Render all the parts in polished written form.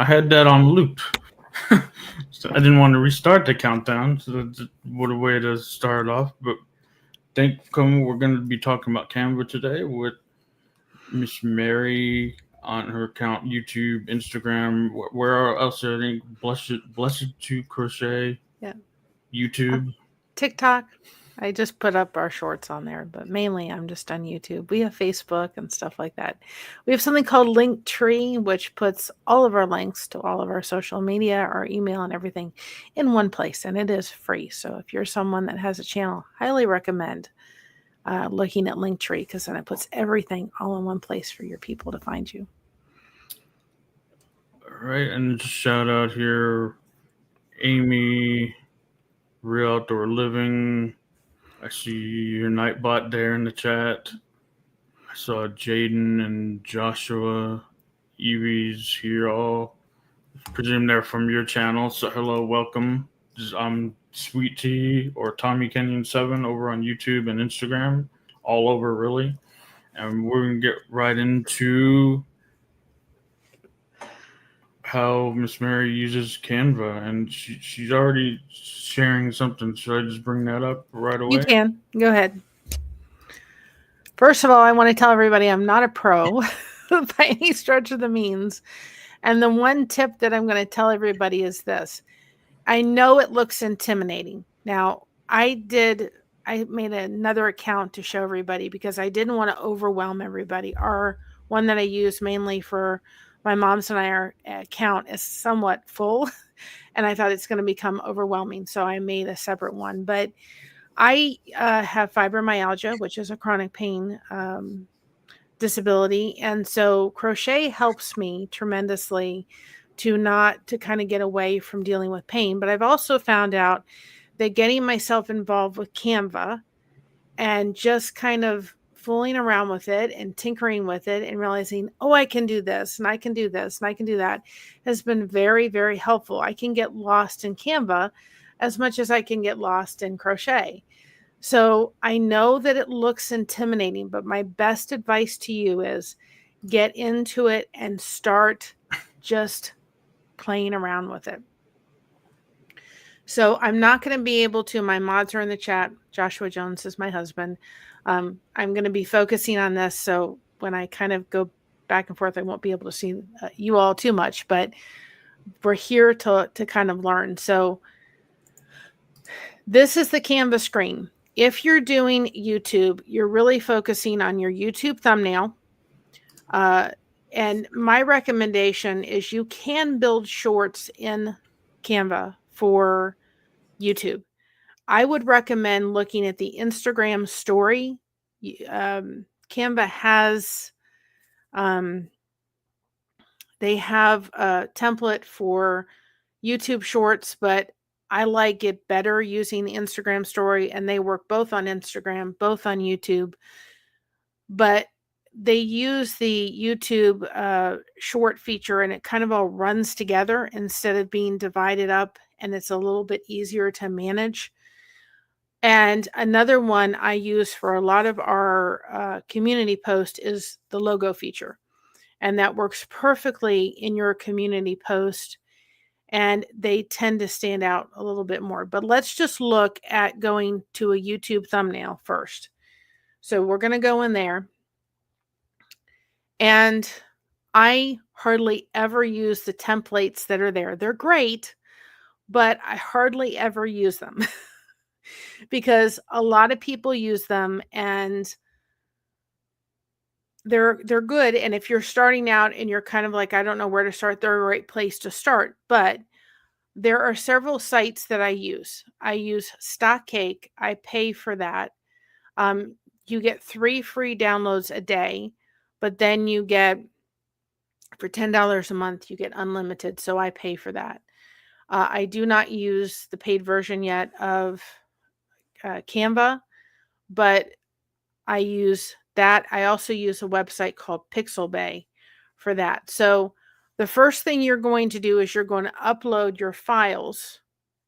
had that on loop. So I didn't want to restart the countdown. So what a way to start off. But thank you for coming. We're going to be talking about Canva today with Miss Mary on her account, YouTube, Instagram. Where else? I think Blessed2Crochet, Yeah. YouTube. TikTok. I just put up our shorts on there, but mainly I'm just on YouTube. We have Facebook and stuff like that. We have something called Linktree, which puts all of our links to all of our social media, our email, and everything in one place, and it is free. So if you're someone that has a channel, highly recommend looking at Linktree, because then it puts everything all in one place for your people to find you. All right, and just shout out here, Amy, Real Outdoor Living. I see your Nightbot there in the chat. I saw Jaden and Joshua. Evie's here. All presume they're from your channel. So hello, welcome. I'm Sweet Tea or Tommy Kenyon 7 over on YouTube and Instagram, all over really. And we're gonna get right into how Miss Mary uses Canva, and she's already sharing something. Should I just bring that up right away? You can. Go ahead. First of all, I want to tell everybody I'm not a pro by any stretch of the means. And the one tip that I'm going to tell everybody is this. I know it looks intimidating. Now, I made another account to show everybody because I didn't want to overwhelm everybody. Our one that I use mainly for my mom's and our account is somewhat full, and I thought it's going to become overwhelming. So I made a separate one. But I have fibromyalgia, which is a chronic pain disability. And so crochet helps me tremendously to kind of get away from dealing with pain. But I've also found out that getting myself involved with Canva and just kind of fooling around with it and tinkering with it and realizing, oh, I can do this and I can do this and I can do that has been very, very helpful. I can get lost in Canva as much as I can get lost in crochet. So I know that it looks intimidating, but my best advice to you is get into it and start just playing around with it. So I'm not going to be able to, my mods are in the chat. Joshua Jones is my husband. I'm going to be focusing on this. So when I kind of go back and forth, I won't be able to see you all too much, but we're here to kind of learn. So this is the Canva screen. If you're doing YouTube, you're really focusing on your YouTube thumbnail. And my recommendation is you can build shorts in Canva for YouTube. I would recommend looking at the Instagram story. Canva has, they have a template for YouTube shorts, but I like it better using the Instagram story, and they work both on Instagram, both on YouTube. But they use the YouTube short feature, and it kind of all runs together instead of being divided up, and it's a little bit easier to manage. And another one I use for a lot of our community posts is the logo feature. And that works perfectly in your community post, and they tend to stand out a little bit more. But let's just look at going to a YouTube thumbnail first. So we're going to go in there. And I hardly ever use the templates that are there. They're great, but I hardly ever use them because a lot of people use them and they're good. And if you're starting out and you're kind of like, I don't know where to start, they're a great place to start. But there are several sites that I use. I use Stockcake. I pay for that. You get 3 free downloads a day, but then you get, for $10 a month, you get unlimited. So I pay for that. I do not use the paid version yet of Canva, but I use that. I also use a website called Pixelbay for that. So the first thing you're going to do is you're going to upload your files,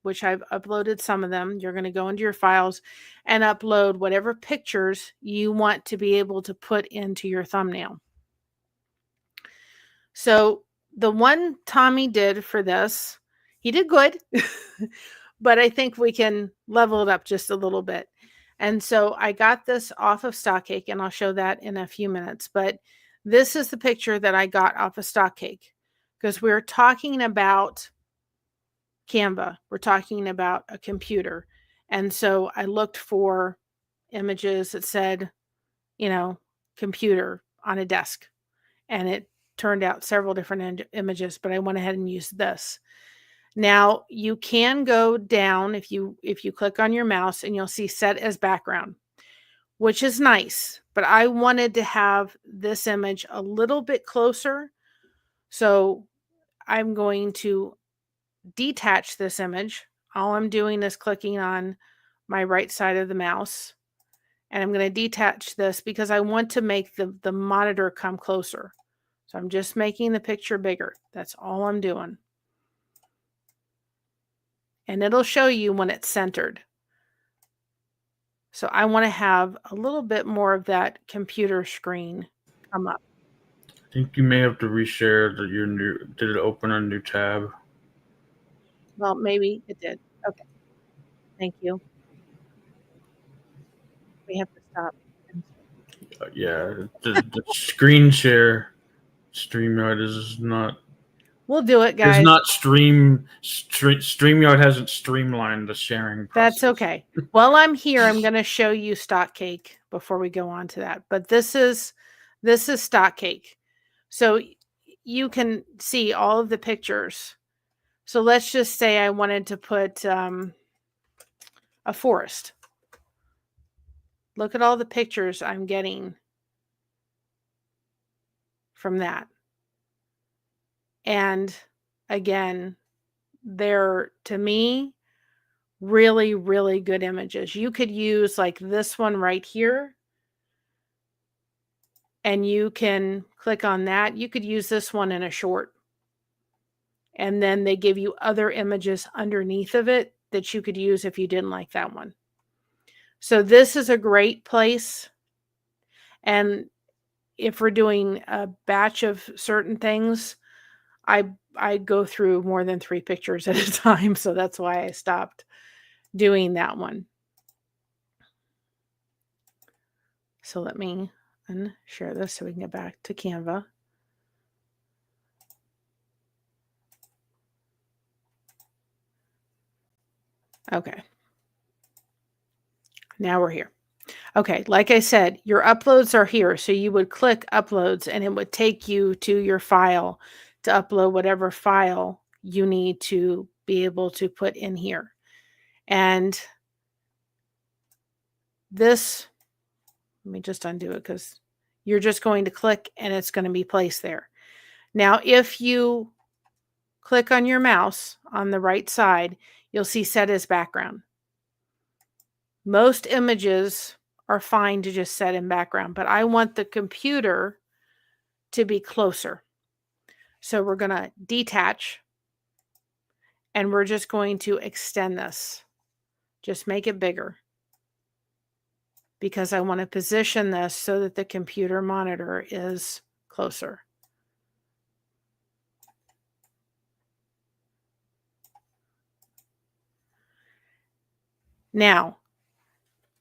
which I've uploaded some of them. You're going to go into your files and upload whatever pictures you want to be able to put into your thumbnail. So the one Tommy did for this, he did good, but I think we can level it up just a little bit. And so I got this off of Stock Cake, and I'll show that in a few minutes. But this is the picture that I got off of Stock Cake, because we're talking about Canva. We're talking about a computer. And so I looked for images that said, computer on a desk. And it turned out several different images, but I went ahead and used this. Now you can go down if you click on your mouse, and you'll see set as background, which is nice, but I wanted to have this image a little bit closer. So I'm going to detach this image. All I'm doing is clicking on my right side of the mouse, and I'm going to detach this because I want to make the monitor come closer. So I'm just making the picture bigger. That's all I'm doing. And it'll show you when it's centered. So I want to have a little bit more of that computer screen come up. I think you may have to reshare that your new. Did it open a new tab? Well, maybe it did. Okay. Thank you. We have to stop. Yeah, the screen share StreamYard is not. We'll do it, guys. It's not StreamYard hasn't streamlined the sharing process. That's okay. While I'm here, I'm going to show you Stock Cake before we go on to that. But this is Stock Cake. So you can see all of the pictures. So let's just say I wanted to put a forest. Look at all the pictures I'm getting from that. And again, they're, to me, really, really good images. You could use like this one right here, and you can click on that. You could use this one in a short. And then they give you other images underneath of it that you could use if you didn't like that one. So this is a great place. And if we're doing a batch of certain things, I go through more than 3 pictures at a time. So that's why I stopped doing that one. So let me unshare this so we can get back to Canva. Okay. Now we're here. Okay, like I said, your uploads are here. So you would click uploads, and it would take you to your file to upload whatever file you need to be able to put in here. And this, let me just undo it because you're just going to click and it's going to be placed there. Now, if you click on your mouse on the right side, you'll see set as background. Most images are fine to just set in background, but I want the computer to be closer. So we're going to detach, and we're just going to extend this. Just make it bigger, because I want to position this so that the computer monitor is closer. Now,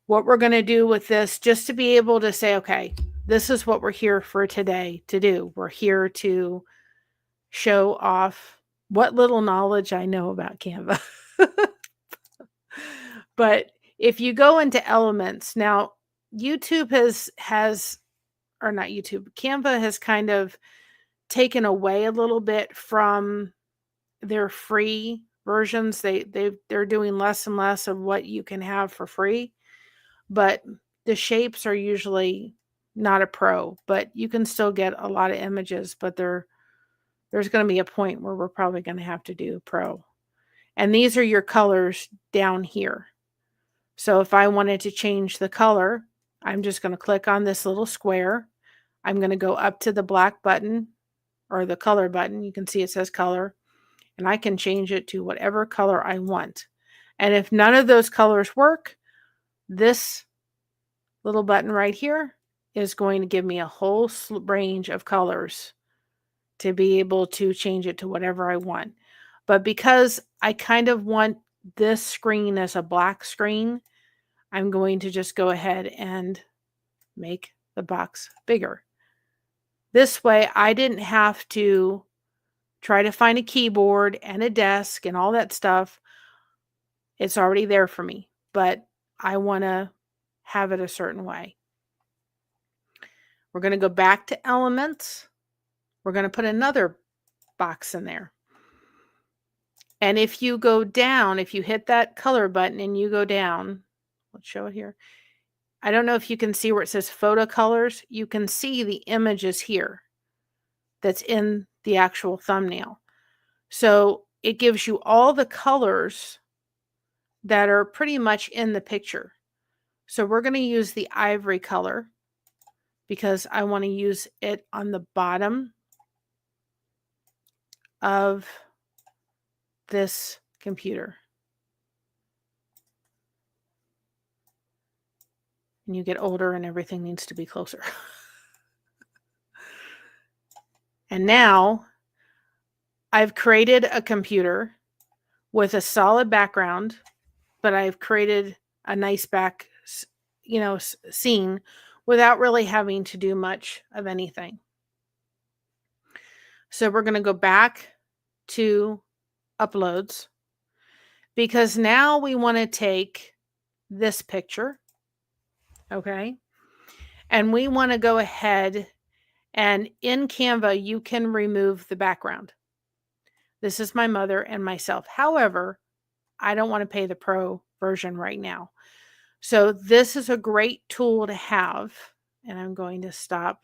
what we're going to do with this, just to be able to say, okay, this is what we're here for today to do. We're here to show off what little knowledge I know about Canva. But if you go into elements, now YouTube or not YouTube, Canva has kind of taken away a little bit from their free versions. They're doing less and less of what you can have for free, but the shapes are usually not a pro, but you can still get a lot of images, but there's going to be a point where we're probably going to have to do pro. And these are your colors down here. So if I wanted to change the color, I'm just going to click on this little square. I'm going to go up to the black button or the color button. You can see it says color, and I can change it to whatever color I want. And if none of those colors work, this little button right here is going to give me a whole range of colors to be able to change it to whatever I want. But because I kind of want this screen as a black screen, I'm going to just go ahead and make the box bigger. This way, I didn't have to try to find a keyboard and a desk and all that stuff. It's already there for me, but I want to have it a certain way. We're going to go back to elements. We're going to put another box in there. And if you go down, if you hit that color button and you go down, let's show it here. I don't know if you can see where it says photo colors. You can see the images here that's in the actual thumbnail. So it gives you all the colors that are pretty much in the picture. So we're going to use the ivory color because I want to use it on the bottom of this computer. And you get older and everything needs to be closer. And now I've created a computer with a solid background, but I've created a nice back, scene without really having to do much of anything. So we're going to go back to uploads because now we want to take this picture, okay? And we want to go ahead and in Canva, you can remove the background. This is my mother and myself. However, I don't want to pay the pro version right now. So this is a great tool to have. And I'm going to stop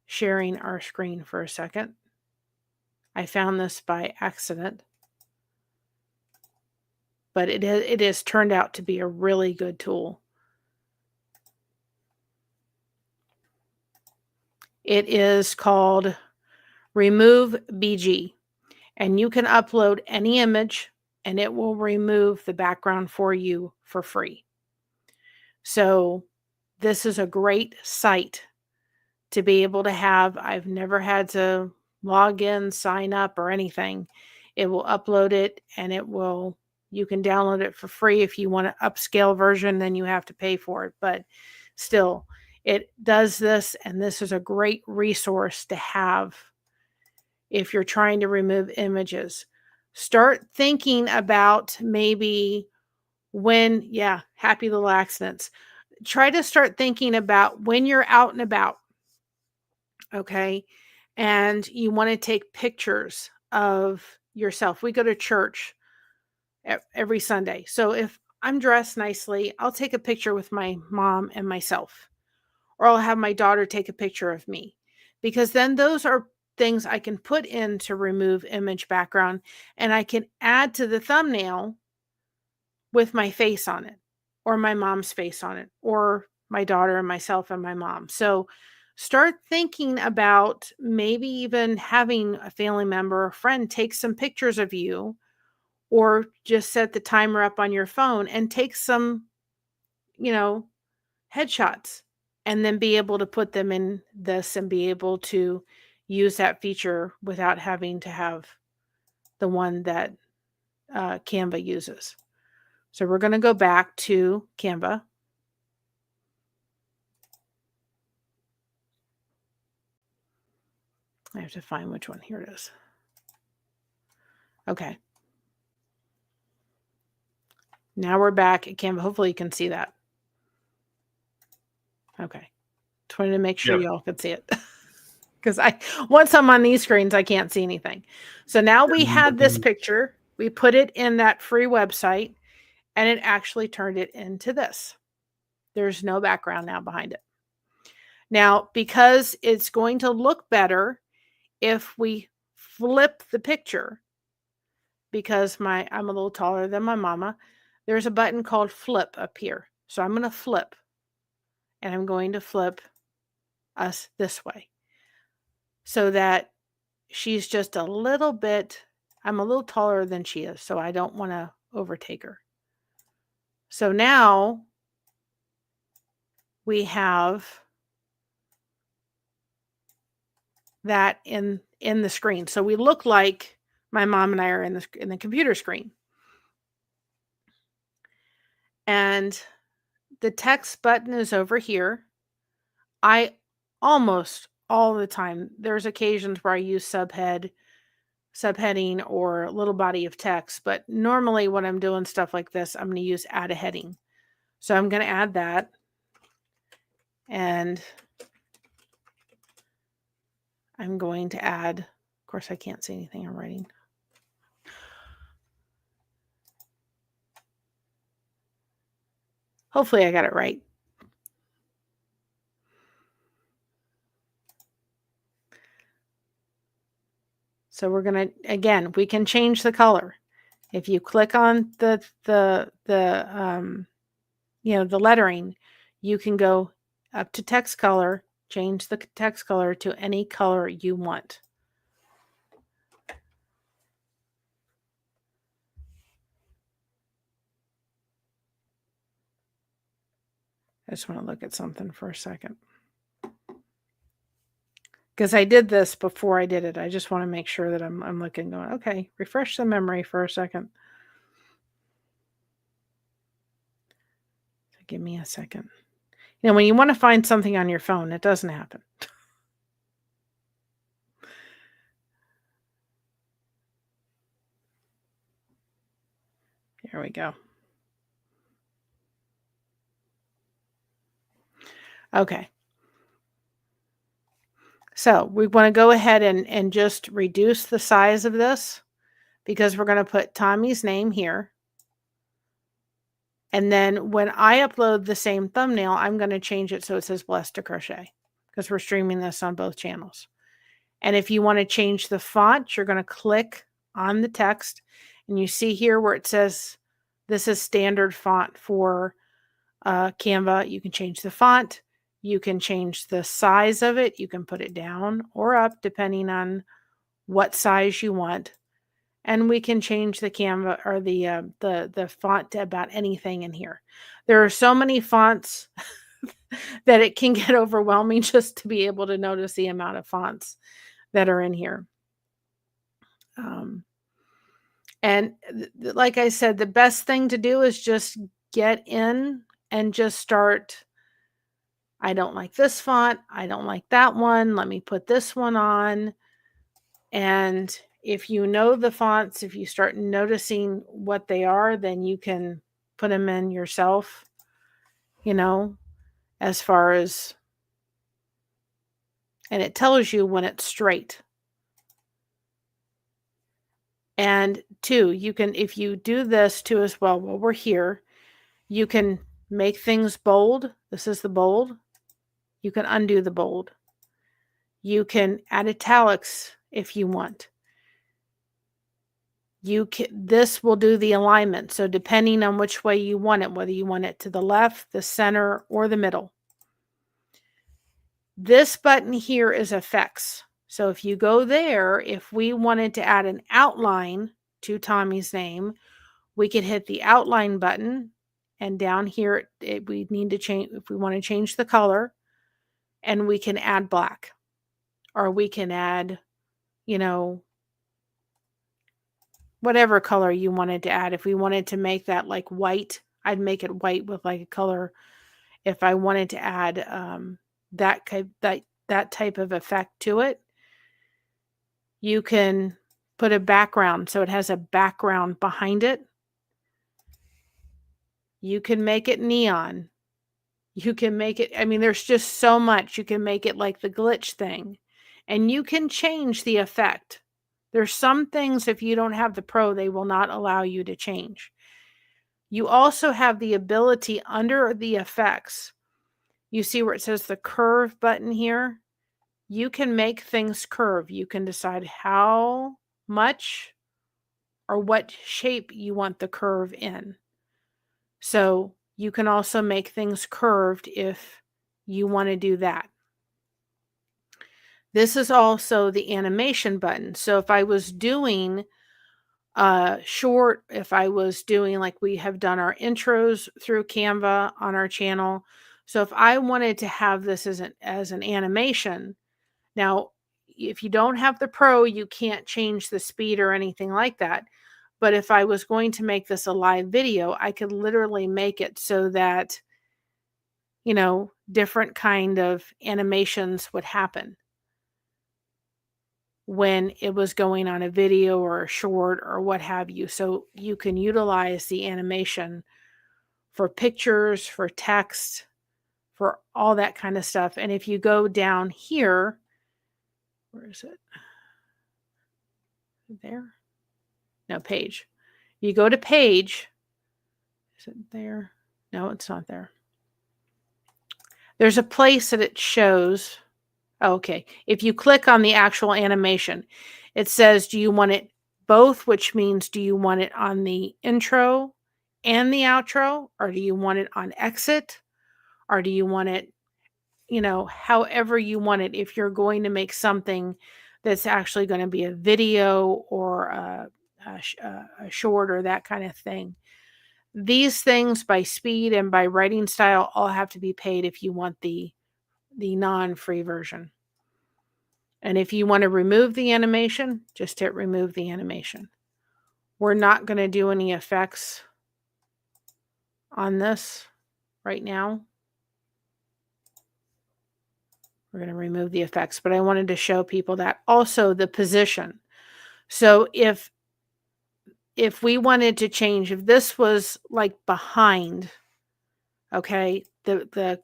sharing our screen for a second. I found this by accident. But it has turned out to be a really good tool. It is called Remove BG. And you can upload any image and it will remove the background for you for free. So this is a great site to be able to have. I've never had to log in, sign up, or anything. It will upload it and you can download it for free. If you want an upscale version, then you have to pay for it. But still, it does this, and this is a great resource to have if you're trying to remove images. Start thinking about maybe happy little accidents. Try to start thinking about when you're out and about, okay? And you want to take pictures of yourself. We go to church every Sunday. So if I'm dressed nicely, I'll take a picture with my mom and myself. Or I'll have my daughter take a picture of me. Because then those are things I can put in to remove image background. And I can add to the thumbnail with my face on it. Or my mom's face on it. Or my daughter and myself and my mom. So start thinking about maybe even having a family member or friend take some pictures of you, or just set the timer up on your phone and take some, headshots, and then be able to put them in this and be able to use that feature without having to have the one that Canva uses. So we're going to go back to Canva. I have to find which one. Here it is. Okay. Now we're back at Canva. Hopefully you can see that. Okay. Just wanted to make sure y'all could see it. Because once I'm on these screens, I can't see anything. So now we had this picture. We put it in that free website, and it actually turned it into this. There's no background now behind it. Now, because it's going to look better if we flip the picture, because I'm a little taller than my mama, there's a button called flip up here. So I'm going to flip, and I'm going to flip us this way so that she's just a little bit, I'm a little taller than she is, so I don't want to overtake her. So now we have that in in the screen. So we look like my mom and I are in the computer screen. And the text button is over here. I almost all the time, there's occasions where I use subheading or little body of text, but normally when I'm doing stuff like this, I'm going to use add a heading. So I'm going to add that. And I'm going to add, of course, I can't see anything I'm writing. Hopefully I got it right. So we're going to, again, we can change the color. If you click on the lettering, you can go up to text color, change the text color to any color you want. I just want to look at something for a second. Because I did this before I did it. I just want to make sure that I'm looking, going, okay, refresh the memory for a second. So give me a second. You know, when you want to find something on your phone, it doesn't happen. Here we go. Okay. So we want to go ahead and just reduce the size of this because we're going to put Tommy's name here. And then when I upload the same thumbnail, I'm going to change it so it says Blessed2Crochet because we're streaming this on both channels. And if you want to change the font, you're going to click on the text and you see here where it says this is standard font for Canva. You can change the font. You can change the size of it. You can put it down or up depending on what size you want. And we can change the Canva or the font to about anything in here. There are so many fonts that it can get overwhelming just to be able to notice the amount of fonts that are in here. And like I said, the best thing to do is just get in and just start. I don't like this font. I don't like that one. Let me put this one on. And if you know the fonts, if you start noticing what they are, then you can put them in yourself, you know, as far as, and it tells you when it's straight. And two, you can, if you do this too as well, while we're here, you can make things bold. This is the bold. You can undo the bold. You can add italics if you want. This will do the alignment. So depending on which way you want it, whether you want it to the left, the center, or the middle. This button here is effects. So if you go there, if we wanted to add an outline to Tommy's name, we could hit the outline button, and down here we need to change, if we want to change the color, and we can add black, or we can add, you know, whatever color you wanted to add. If we wanted to make that like white, I'd make it white with like a color. If I wanted to add that type of effect to it, you can put a background so it has a background behind it. You can make it neon. You can make it, I mean, there's just so much. You can make it like the glitch thing, and you can change the effect. There's some things, if you don't have the Pro, they will not allow you to change. You also have the ability under the effects. You see where it says the curve button here? You can make things curve. You can decide how much or what shape you want the curve in. So you can also make things curved if you want to do that. This is also the animation button. So if I was doing short, if I was doing, like we have done our intros through Canva on our channel. So if I wanted to have this as an animation, now if you don't have the Pro, you can't change the speed or anything like that. But if I was going to make this a live video, I could literally make it so that, you know, different kind of animations would happen when it was going on a video or a short or what have you. So you can utilize the animation for pictures, for text, for all that kind of stuff. And if you go down here, where is it? There? No, page. You go to page. Is it there? No, it's not there. There's a place that it shows. Oh, okay. If you click on the actual animation, it says, do you want it both, which means do you want it on the intro and the outro, or do you want it on exit, or do you want it, you know, however you want it, if you're going to make something that's actually going to be a video or a short or that kind of thing. These things by speed and by writing style all have to be paid if you want the non-free version. And if you want to remove the animation, just hit remove the animation. We're not going to do any effects on this right now. We're going to remove the effects, but I wanted to show people that. Also the position. So if we wanted to change, if this was like behind, okay, the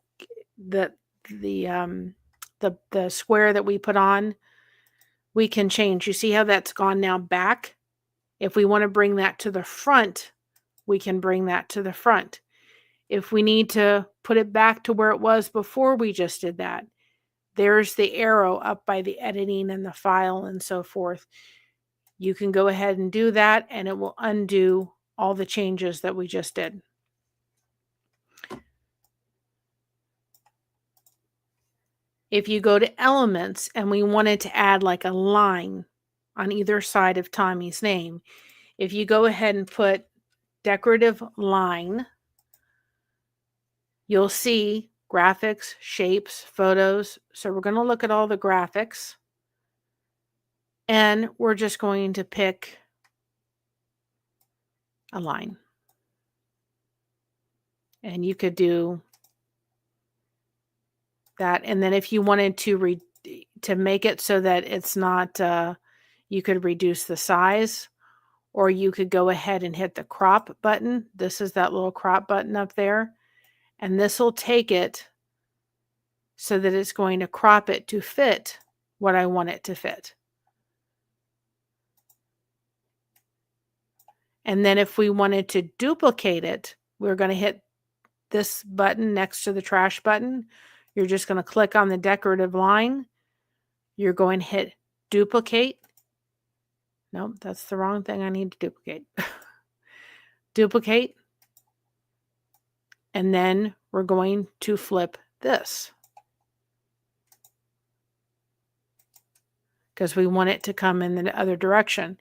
square that we put on, we can change. You see how that's gone now back? If we want to bring that to the front, we can bring that to the front. If we need to put it back to where it was before we just did that, there's the arrow up by the editing and the file and so forth. You can go ahead and do that, and it will undo all the changes that we just did. If you go to elements and we wanted to add like a line on either side of Tommy's name, if you go ahead and put decorative line, you'll see graphics, shapes, photos. So we're going to look at all the graphics, and we're just going to pick a line. And you could do that. And then if you wanted to make it so that it's not, you could reduce the size, or you could go ahead and hit the crop button. This is that little crop button up there. And this will take it so that it's going to crop it to fit what I want it to fit. And then if we wanted to duplicate it, we're going to hit this button next to the trash button. You're just going to click on the decorative line. You're going to hit duplicate. Nope, that's the wrong thing I need to duplicate. Duplicate. And then we're going to flip this, because we want it to come in the other direction.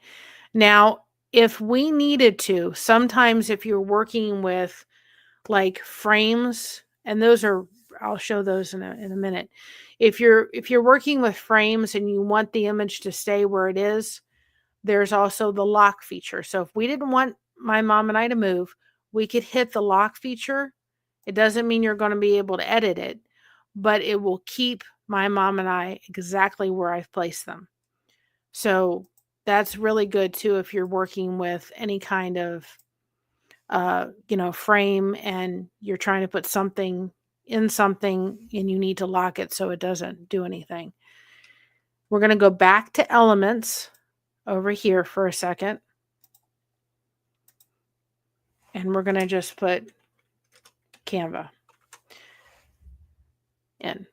Now, if we needed to, sometimes if you're working with like frames, and those are, I'll show those in a minute. If you're working with frames and you want the image to stay where it is, there's also the lock feature. So if we didn't want my mom and I to move, we could hit the lock feature. It doesn't mean you're going to be able to edit it, but it will keep my mom and I exactly where I've placed them. So that's really good too if you're working with any kind of frame and you're trying to put something in something and you need to lock it so it doesn't do anything. We're going to go back to elements over here for a second. And we're going to just put Canva in.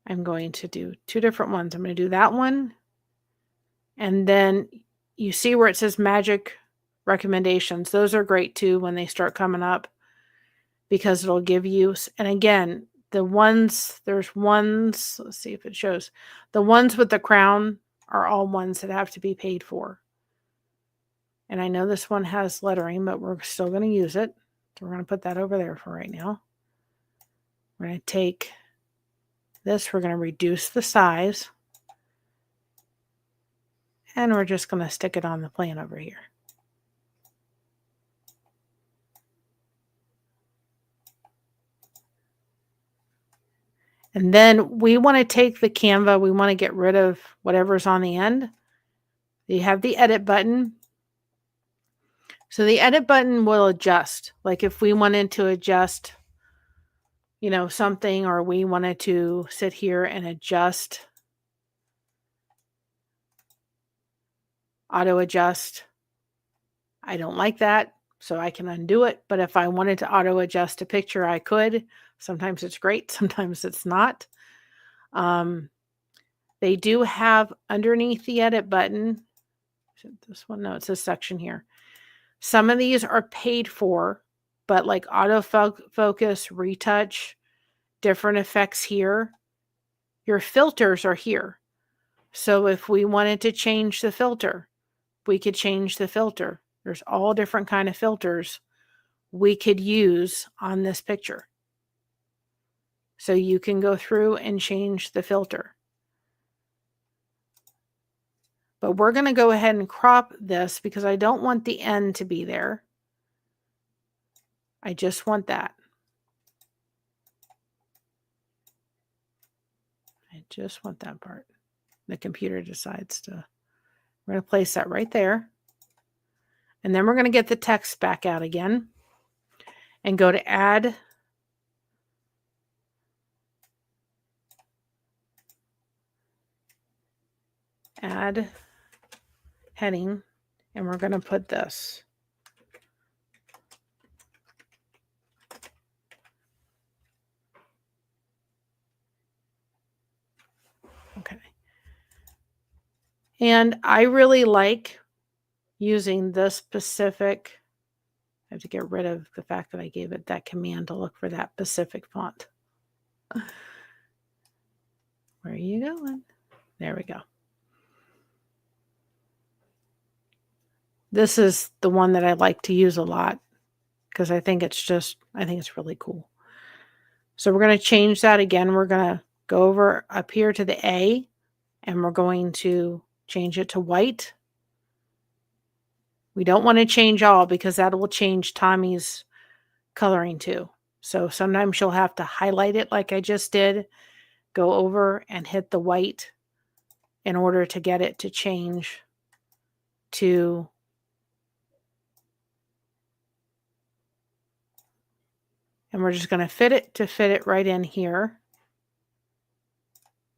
I'm going to do two different ones. I'm going to do that one. And then you see where it says magic recommendations. Those are great too when they start coming up, because it'll give you, and again, there's ones, let's see if it shows. The ones with the crown are all ones that have to be paid for. And I know this one has lettering, but we're still going to use it. So we're going to put that over there for right now. We're going to take this, we're going to reduce the size. And we're just going to stick it on the plan over here. And then we want to take the Canva, we want to get rid of whatever's on the end. You have the edit button. So the edit button will adjust. Like if we wanted to adjust, you know, something, or we wanted to sit here and adjust, auto adjust. I don't like that, so I can undo it. But if I wanted to auto adjust a picture, I could. Sometimes it's great, sometimes it's not. They do have underneath the edit button, this one, no, it's this section here. Some of these are paid for, but like autofocus, retouch, different effects here. Your filters are here. So if we wanted to change the filter, we could change the filter. There's all different kind of filters we could use on this picture. So you can go through and change the filter. But we're going to go ahead and crop this because I don't want the end to be there. I just want that. I just want that part. The computer decides to, we're going to place that right there. And then we're going to get the text back out again and go to add heading, and we're going to put this. Okay. And I really like using this specific, I have to get rid of the fact that I gave it that command to look for that Pacific font. Where are you going? There we go. This is the one that I like to use a lot because I think it's really cool. So we're going to change that again. We're going to go over up here to the A, and we're going to change it to white. We don't want to change all because that will change Tommy's coloring too. So sometimes you'll have to highlight it like I just did, go over and hit the white in order to get it to change to and we're just going to fit it right in here.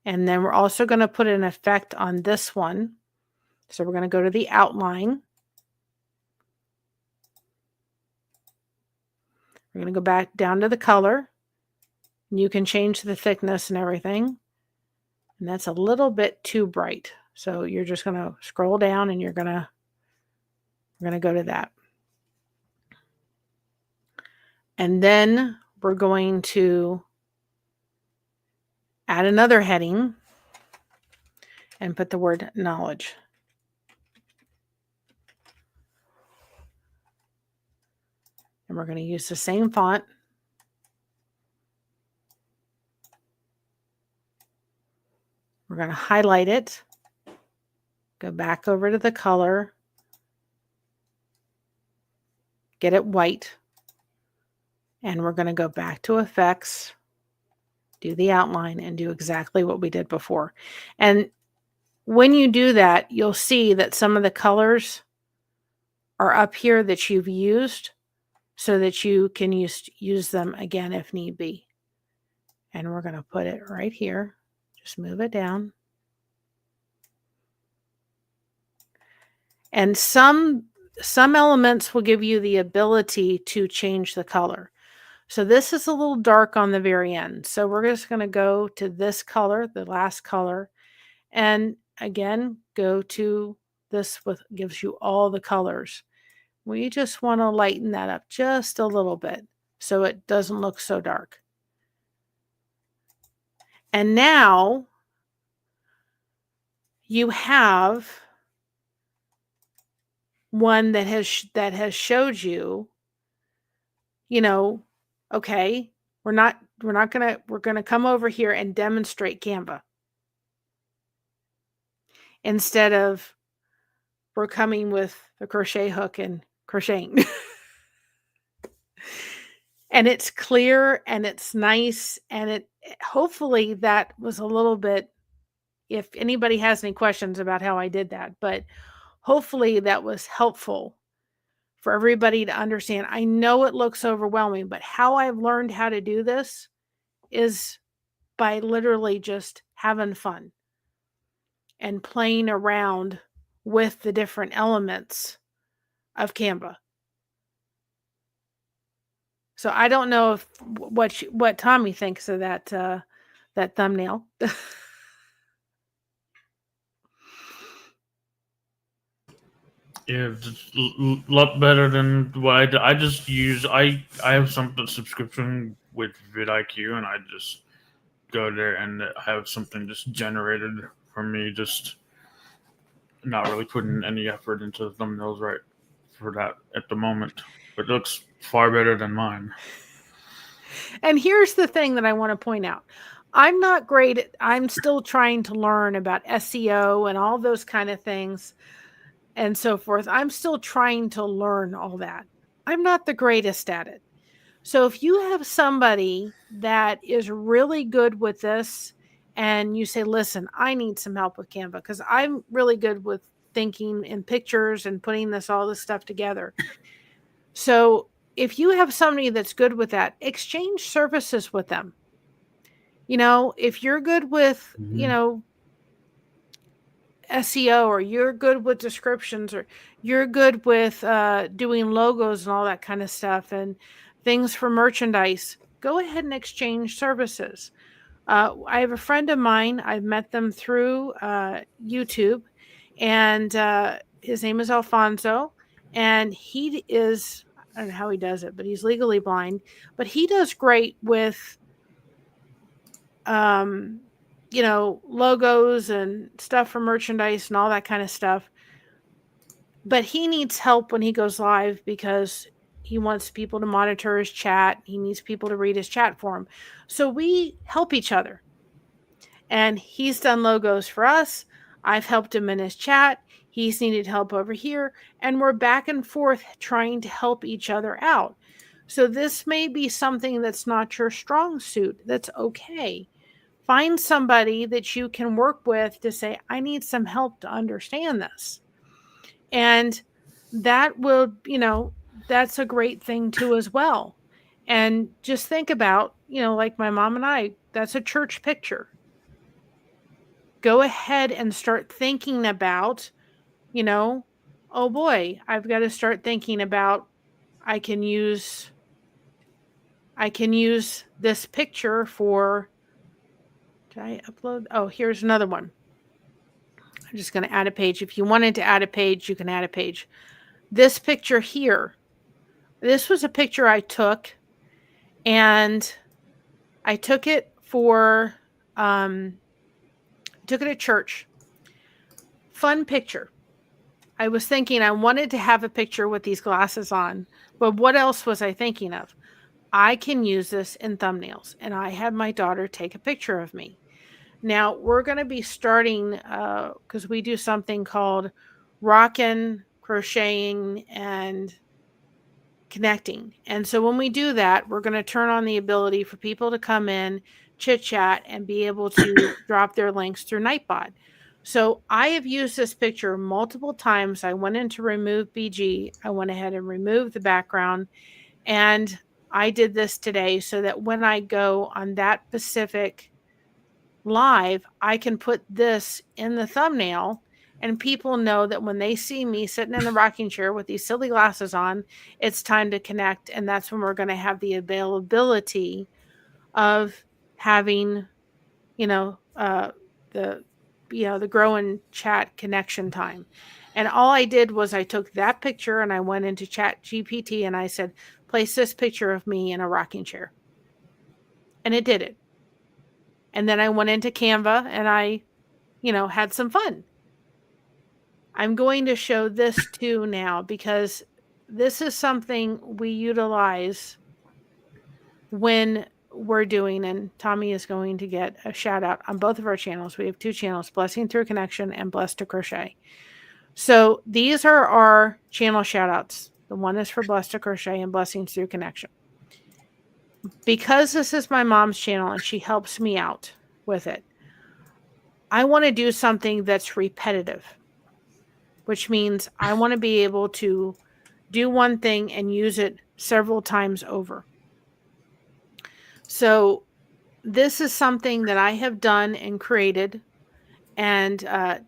And then we're also going to put an effect on this one. So we're going to go to the outline. We're going to go back down to the color. You can change the thickness and everything. And that's a little bit too bright. So you're just going to scroll down and we're going to go to that. And then we're going to add another heading and put the word knowledge. And we're going to use the same font. We're going to highlight it, go back over to the color, get it white, and we're going to go back to effects, do the outline, and do exactly what we did before. And when you do that, you'll see that some of the colors are up here that you've used so that you can use them again if need be. And we're going to put it right here. Just move it down. And some elements will give you the ability to change the color. So this is a little dark on the very end. So we're just going to go to this color, the last color, and again, go to this gives you all the colors. We just want to lighten that up just a little bit so it doesn't look so dark. And now you have one that has showed you, okay, We're gonna come over here and demonstrate Canva instead of we're coming with the crochet hook and crocheting. And it's clear and it's nice, and it hopefully that was a little bit, if anybody has any questions about how I did that, but hopefully that was helpful for everybody to understand. I know it looks overwhelming, but how I've learned how to do this is by literally just having fun and playing around with the different elements of Canva. So I don't know if what Tommy thinks of that thumbnail. Yeah, it's a lot better than what I just use. I have some subscription with vidIQ, and I just go there and have something just generated for me. Just not really putting any effort into the thumbnails right for that at the moment. It looks far better than mine. And here's the thing that I want to point out. I'm not great I'm still trying to learn about SEO and all those kind of things and so forth. I'm still trying to learn all that. I'm not the greatest at it. So if you have somebody that is really good with this and you say, listen, I need some help with Canva because I'm really good with thinking in pictures and putting all this stuff together. So if you have somebody that's good with that, exchange services with them. If you're good with, SEO, or you're good with descriptions, or you're good with doing logos and all that kind of stuff and things for merchandise, go ahead and exchange services. I have a friend of mine. I've met them through YouTube, and his name is Alfonso, and he is, I don't know how he does it, but he's legally blind, but he does great with logos and stuff for merchandise and all that kind of stuff. But he needs help when he goes live because he wants people to monitor his chat. He needs people to read his chat for him. So we help each other. And he's done logos for us. I've helped him in his chat. He's needed help over here. And we're back and forth trying to help each other out. So this may be something that's not your strong suit. That's okay. Find somebody that you can work with to say, I need some help to understand this. And that will, that's a great thing too as well. And just think about, like my mom and I, that's a church picture. Go ahead and start thinking about, oh boy, I've got to start thinking about, I can use this picture for, did I upload? Oh, here's another one. I'm just going to add a page. If you wanted to add a page, you can add a page. This picture here, this was a picture I took, and I took it for, took it at church. Fun picture. I was thinking I wanted to have a picture with these glasses on, but what else was I thinking of? I can use this in thumbnails, and I had my daughter take a picture of me. Now, we're going to be starting, because we do something called rockin', crocheting, and connecting. And so when we do that, we're going to turn on the ability for people to come in, chit chat, and be able to drop their links through Nightbot. So I have used this picture multiple times. I went into remove BG. I went ahead and removed the background, and I did this today so that when I go on that specific live, I can put this in the thumbnail, and people know that when they see me sitting in the rocking chair with these silly glasses on, it's time to connect. And that's when we're going to have the availability of having, the grow and chat connection time. And all I did was I took that picture and I went into Chat GPT and I said, place this picture of me in a rocking chair. And it did it. And then I went into Canva and I, had some fun. I'm going to show this too now because this is something we utilize when we're doing, and Tommy is going to get a shout out on both of our channels. We have 2 channels, Blessing Through Connection and Blessed2Crochet. So these are our channel shout outs. The one is for Blessed2Crochet and Blessings Through Connection. Because this is my mom's channel and she helps me out with it, I want to do something that's repetitive, which means I want to be able to do one thing and use it several times over. So this is something that I have done and created and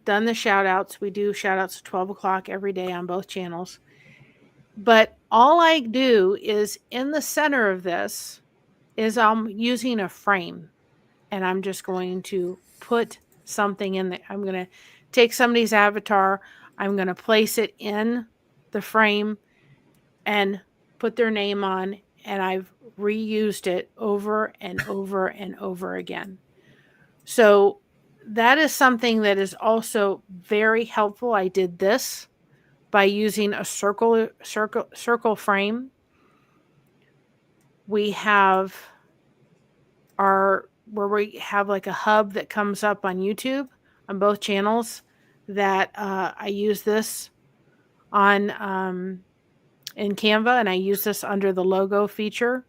done the shout outs. We do shout outs at 12 o'clock every day on both channels. But all I do is in the center of this is I'm using a frame, and I'm just going to put something in there. I'm going to take somebody's avatar. I'm going to place it in the frame and put their name on, and I've reused it over and over and over again. So that is something that is also very helpful. I did this by using a circle frame. We have where we have like a hub that comes up on YouTube on both channels that I use this on in Canva, and I use this under the logo feature,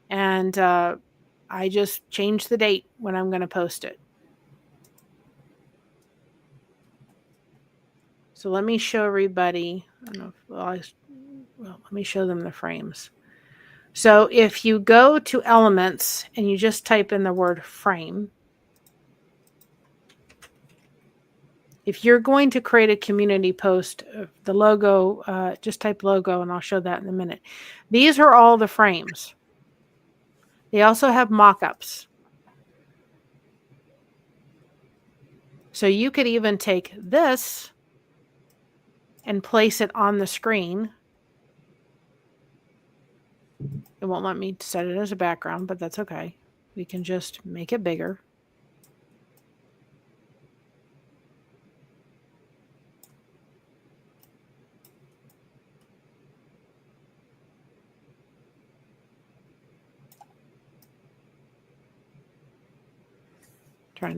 and I just change the date when I'm going to post it. So let me show everybody. I don't know if, let me show them the frames. So if you go to Elements and you just type in the word frame, if you're going to create a community post, the logo, just type logo, and I'll show that in a minute. These are all the frames. They also have mock-ups. So you could even take this and place it on the screen. It won't let me set it as a background, but that's okay. We can just make it bigger.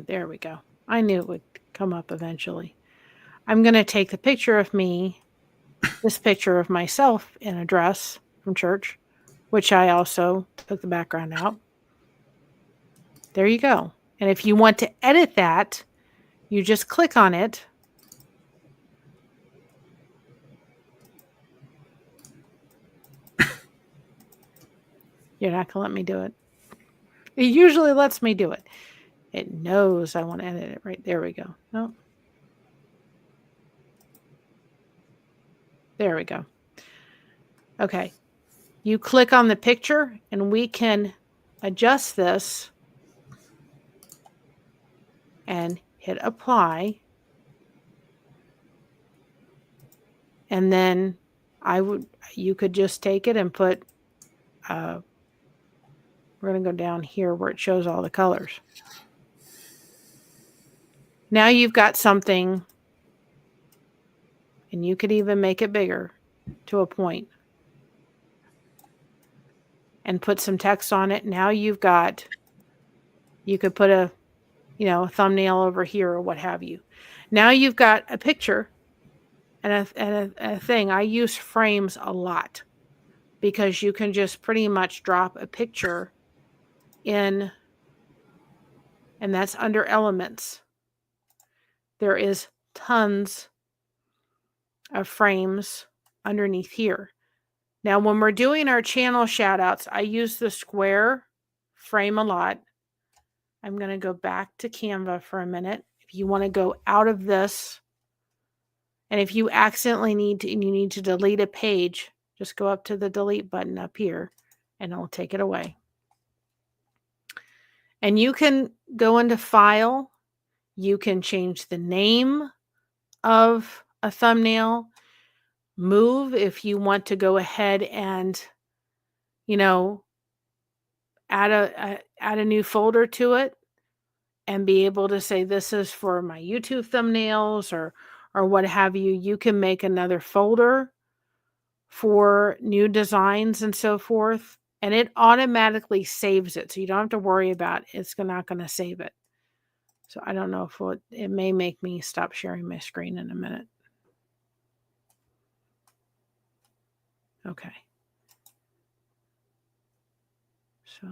There we go. I knew it would come up eventually. I'm going to take the picture of me, this picture of myself in a dress from church, which I also took the background out. There you go. And if you want to edit that, you just click on it. You're not going to let me do it. It usually lets me do it. It knows I want to edit it. Right, there we go. No. There we go. Okay. You click on the picture and we can adjust this and hit apply. And then you could just take it and put, we're going to go down here where it shows all the colors. Now you've got something, and you could even make it bigger to a point and put some text on it. Now you could put a thumbnail over here or what have you. Now you've got a picture and a thing. I use frames a lot because you can just pretty much drop a picture in, and that's under Elements. There is tons of frames underneath here. Now, when we're doing our channel shout outs, I use the square frame a lot. I'm going to go back to Canva for a minute. If you want to go out of this, and if you accidentally need to delete a page, just go up to the delete button up here and it'll take it away. And you can go into File. You can change the name of a thumbnail. Move if you want to go ahead and, add a new folder to it and be able to say this is for my YouTube thumbnails or what have you. You can make another folder for new designs and so forth. and it automatically saves it. So you don't have to worry about it's not going to save it. So I don't know if it may make me stop sharing my screen in a minute. Okay. So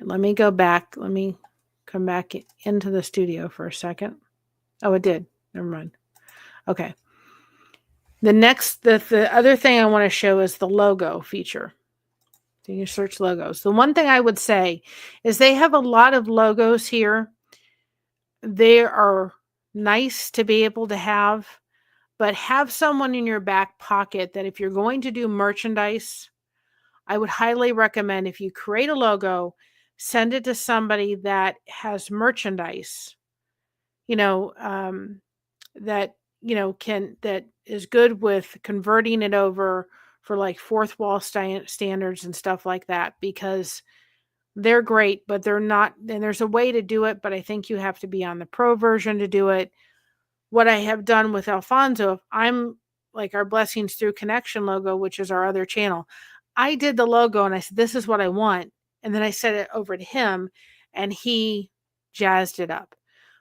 let me go back. Let me come back into the studio for a second. Oh, it did. Never mind. Okay. The other thing I want to show is the logo feature. So you search logos. The one thing I would say is they have a lot of logos here. They are nice to be able to have, but have someone in your back pocket that if you're going to do merchandise, I would highly recommend if you create a logo, send it to somebody that has merchandise, that, that is good with converting it over for like fourth wall standards and stuff like that, because they're great, but they're not, and there's a way to do it, but I think you have to be on the pro version to do it. What I have done with Alfonso, I'm like our Blessings Through Connection logo, which is our other channel. I did the logo and I said, this is what I want. And then I sent it over to him and he jazzed it up.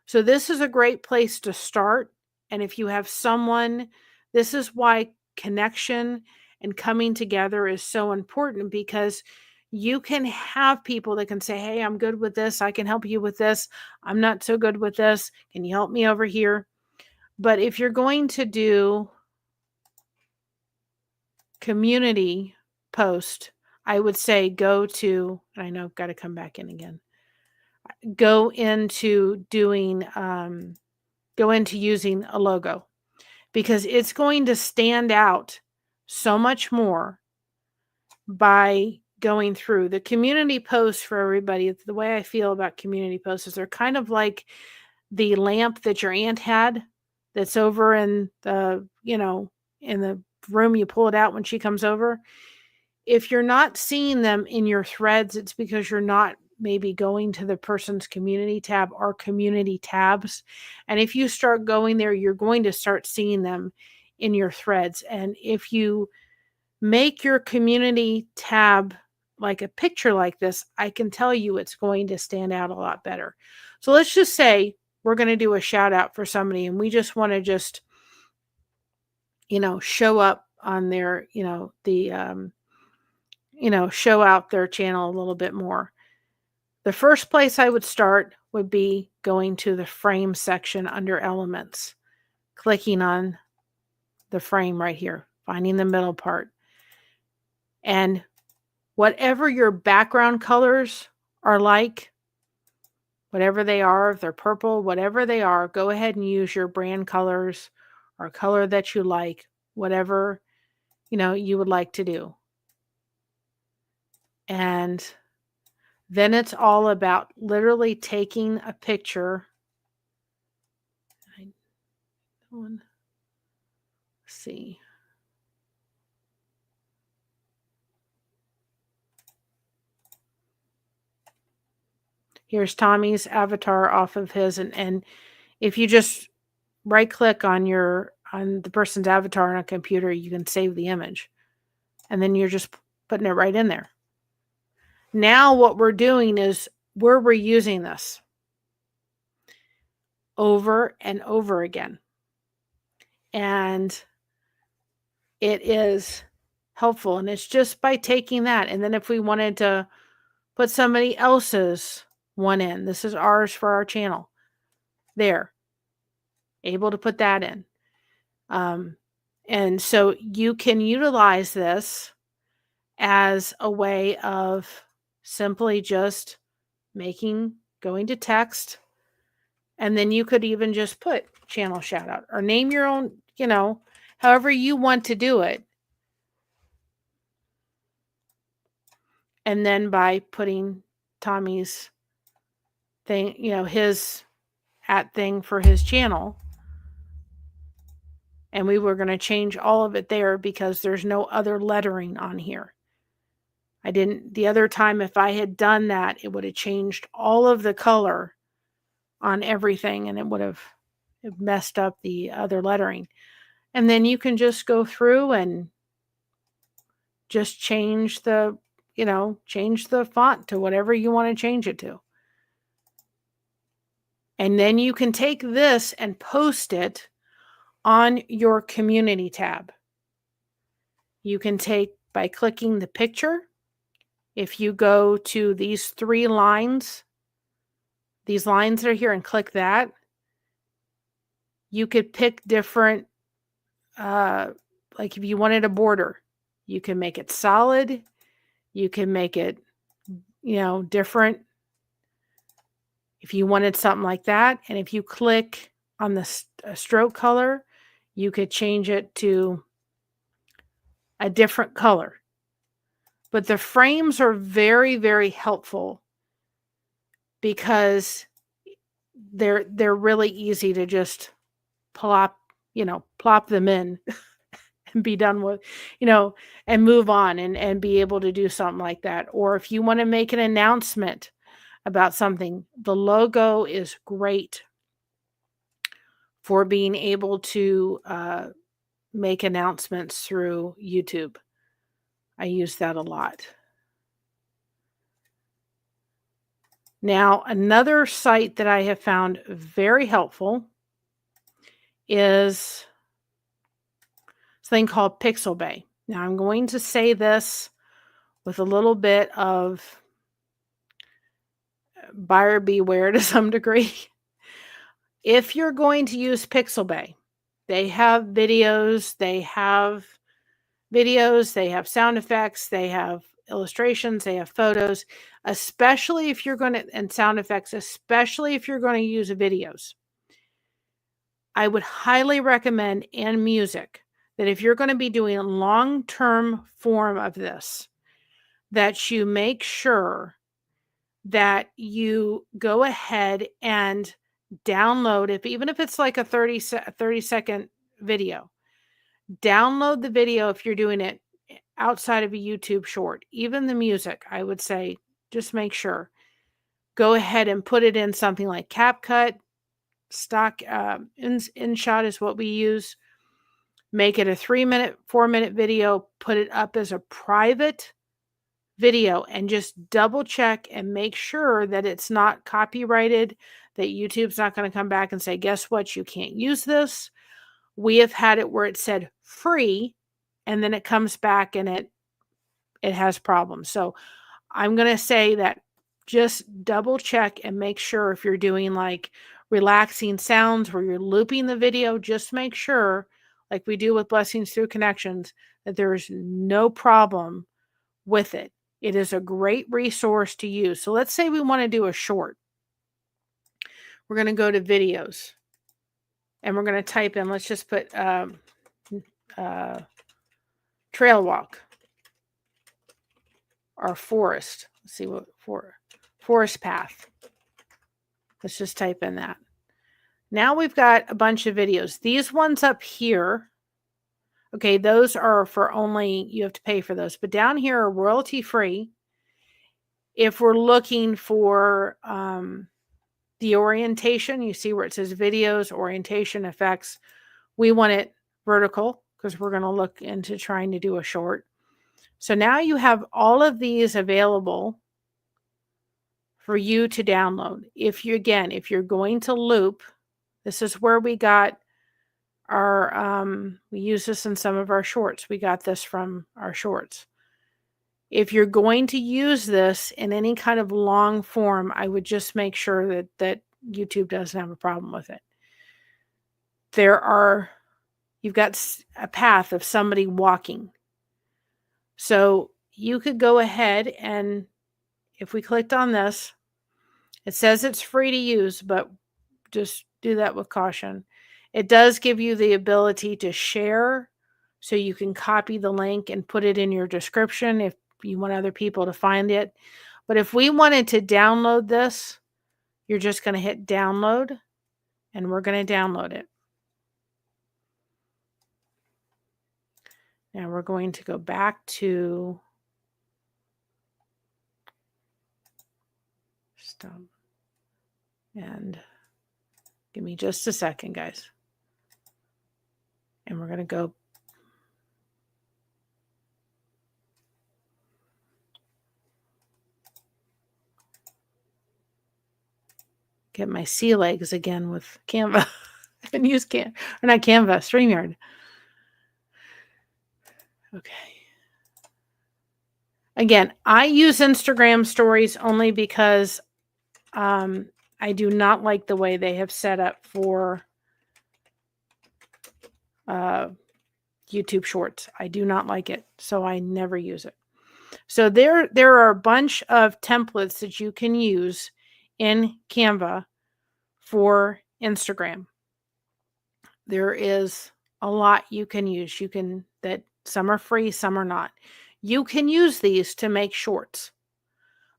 So this is a great place to start. And if you have someone, this is why connection and coming together is so important, because you can have people that can say, hey, I'm good with this. I can help you with this. I'm not so good with this. Can you help me over here? But if you're going to do community post, I would say go to, I know I've got to come back in again. Go into using a logo, because it's going to stand out so much more by going through the community posts. For everybody, the way I feel about community posts is they're kind of like the lamp that your aunt had that's over in the, in the room. You pull it out when she comes over. If you're not seeing them in your threads, it's because you're not maybe going to the person's community tab or community tabs. And if you start going there, you're going to start seeing them in your threads. And if you make your community tab like a picture like this, I can tell you it's going to stand out a lot better. So let's just say we're going to do a shout out for somebody and we just want to show up on their, show out their channel a little bit more. The first place I would start would be going to the frame section under elements, clicking on the frame right here, finding the middle part. And whatever your background colors are like, whatever they are, if they're purple, whatever they are, go ahead and use your brand colors or color that you like, whatever, you would like to do. And then it's all about literally taking a picture. Let's see. Here's Tommy's avatar off of his, and if you just right click on the person's avatar on a computer, you can save the image. And then you're just putting it right in there. Now what we're doing is we're reusing this over and over again. And it is helpful. And it's just by taking that. And then if we wanted to put somebody else's one in, this is ours for our channel. There. Able to put that in. And so you can utilize this as a way of simply just going to text, and then you could even just put channel shout out or name your own, however you want to do it. And then by putting Tommy's thing, his @ thing for his channel. And we were going to change all of it there because there's no other lettering on here. The other time, if I had done that, it would have changed all of the color on everything and it would have messed up the other lettering. And then you can just go through and just change the, change the font to whatever you want to change it to. And then you can take this and post it on your community tab. You can take by clicking the picture. If you go to these 3 lines, these lines are here, and click that, you could pick different, like if you wanted a border, you can make it solid. You can make it, different if you wanted something like that. And if you click on the stroke color, you could change it to a different color. But the frames are very, very helpful because they're really easy to just plop them in and be done with, and move on and be able to do something like that. Or if you want to make an announcement about something, the logo is great for being able to make announcements through YouTube. I use that a lot. Now, another site that I have found very helpful is this thing called Pixabay. Now, I'm going to say this with a little bit of buyer beware to some degree. If you're going to use Pixabay, they have videos, they have sound effects, they have illustrations, they have photos, especially if you're going to, and sound effects, especially if you're going to use videos. I would highly recommend, and music, that if you're going to be doing a long-term form of this, that you make sure that you go ahead and download it, even if it's like a 30-second video. Download the video if you're doing it outside of a YouTube short. Even the music, I would say, just make sure. Go ahead and put it in something like CapCut. Stock InShot is what we use. Make it a 3-minute, 4-minute video. Put it up as a private video and just double check and make sure that it's not copyrighted, that YouTube's not going to come back and say, guess what, you can't use this. We have had it where it said free and then it comes back and it has problems. So I'm going to say that just double check and make sure if you're doing like relaxing sounds where you're looping the video, just make sure, like we do with Blessings Through Connections, that there's no problem with it. It is a great resource to use. So let's say we want to do a short. We're going to go to videos and we're going to type in, let's just put trail walk or forest. Let's see what forest path. Let's just type in that. Now we've got a bunch of videos. These ones up here, okay, those are for only, you have to pay for those. But down here are royalty free. If we're looking for the orientation, you see where it says videos, orientation, effects. We want it vertical because we're going to look into trying to do a short. So now you have all of these available for you to download. If you're going to loop, this is where we got our, we use this in some of our shorts. We got this from our shorts. If you're going to use this in any kind of long form, I would just make sure that YouTube doesn't have a problem with it. You've got a path of somebody walking. So you could go ahead and if we clicked on this, it says it's free to use, but just do that with caution. It does give you the ability to share, so you can copy the link and put it in your description if you want other people to find it. But if we wanted to download this, you're just going to hit download and we're going to download it. Now we're going to go back to stop and give me just a second, guys. And we're going to go get my sea legs again with Canva. I haven't used not Canva, StreamYard. Okay. Again, I use Instagram stories only because I do not like the way they have set up for YouTube Shorts. I do not like it, so I never use it. So there are a bunch of templates that you can use in Canva for Instagram. There is a lot you can use. That some are free, some are not. You can use these to make shorts.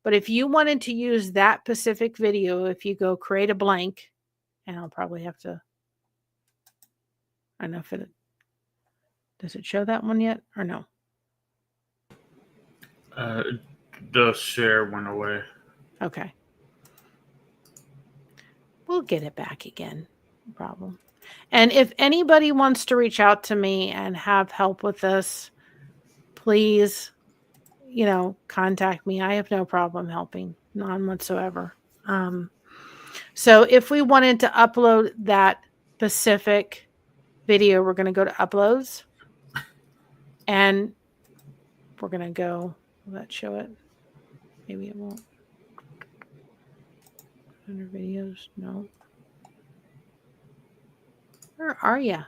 But if you wanted to use that specific video, if you go create a blank, and I'll probably have to, I don't know if does it show that one yet or no? The share went away. Okay. We'll get it back again. No problem. And if anybody wants to reach out to me and have help with this, please, contact me. I have no problem helping, none whatsoever. So if we wanted to upload that specific video, we're going to go to uploads and we're going to go, will that show it? Maybe it won't. Under videos, no. Where are you?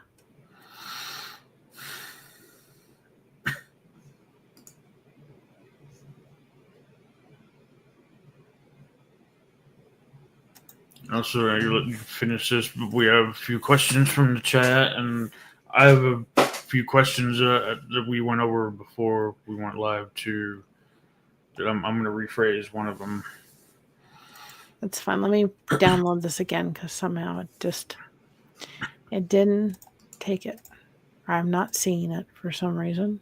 Also, you finish this. We have a few questions from the chat, and I have a few questions that we went over before we went live too. I'm going to rephrase one of them. That's fine. Let me download this again because somehow it didn't take it. I'm not seeing it for some reason.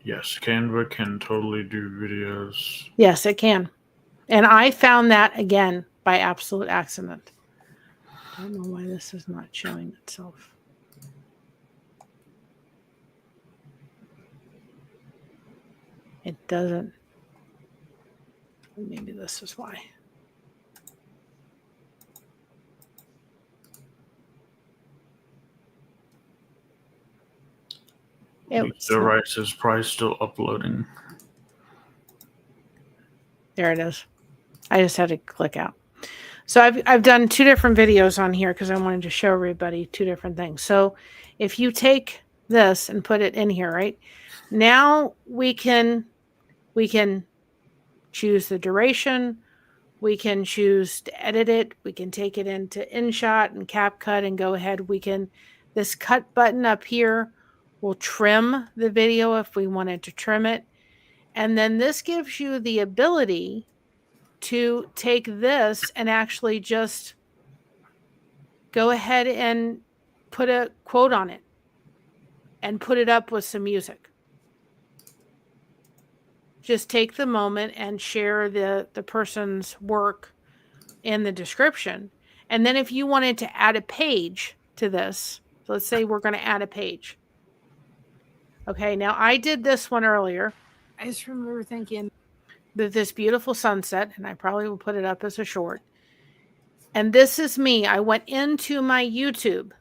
Yes, Canva can totally do videos. Yes, it can. And I found that again by absolute accident. I don't know why this is not showing itself. It doesn't. Maybe this is why. The right says price still uploading. There it is. I just had to click out. So I've done 2 different videos on here because I wanted to show everybody 2 different things. So if you take this and put it in here, right? Now we can choose the duration. We can choose to edit it. We can take it into InShot and CapCut and go ahead. This cut button up here will trim the video if we wanted to trim it. And then this gives you the ability to take this and actually just go ahead and put a quote on it and put it up with some music. Just take the moment and share the person's work in the description. And then if you wanted to add a page to this, so let's say we're going to add a page. Okay, now I did this one earlier. I just remember thinking that this beautiful sunset, and I probably will put it up as a short. And this is me. I went into my YouTube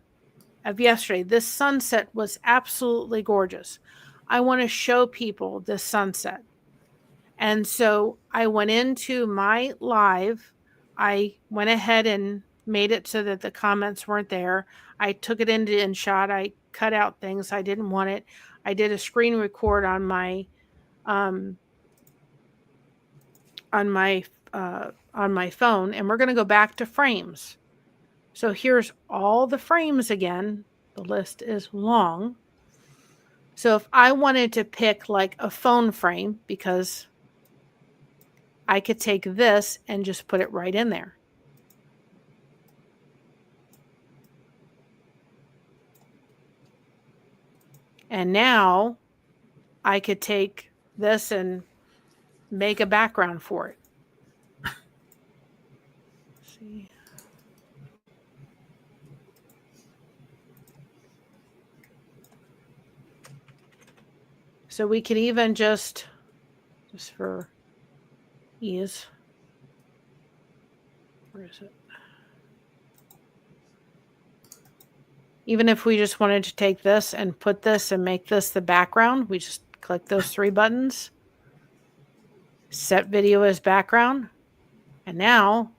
of yesterday. This sunset was absolutely gorgeous. I want to show people this sunset. And so I went into my live. I went ahead and made it so that the comments weren't there. I took it into InShot. I cut out things I didn't want it. I did a screen record on my phone, and we're going to go back to frames. So here's all the frames again. The list is long. So if I wanted to pick like a phone frame, because I could take this and just put it right in there. And now I could take this and make a background for it. Let's see. So we can even just for ease. Where is it? Even if we just wanted to take this and put this and make this the background, we just click those 3 buttons, set video as background, and now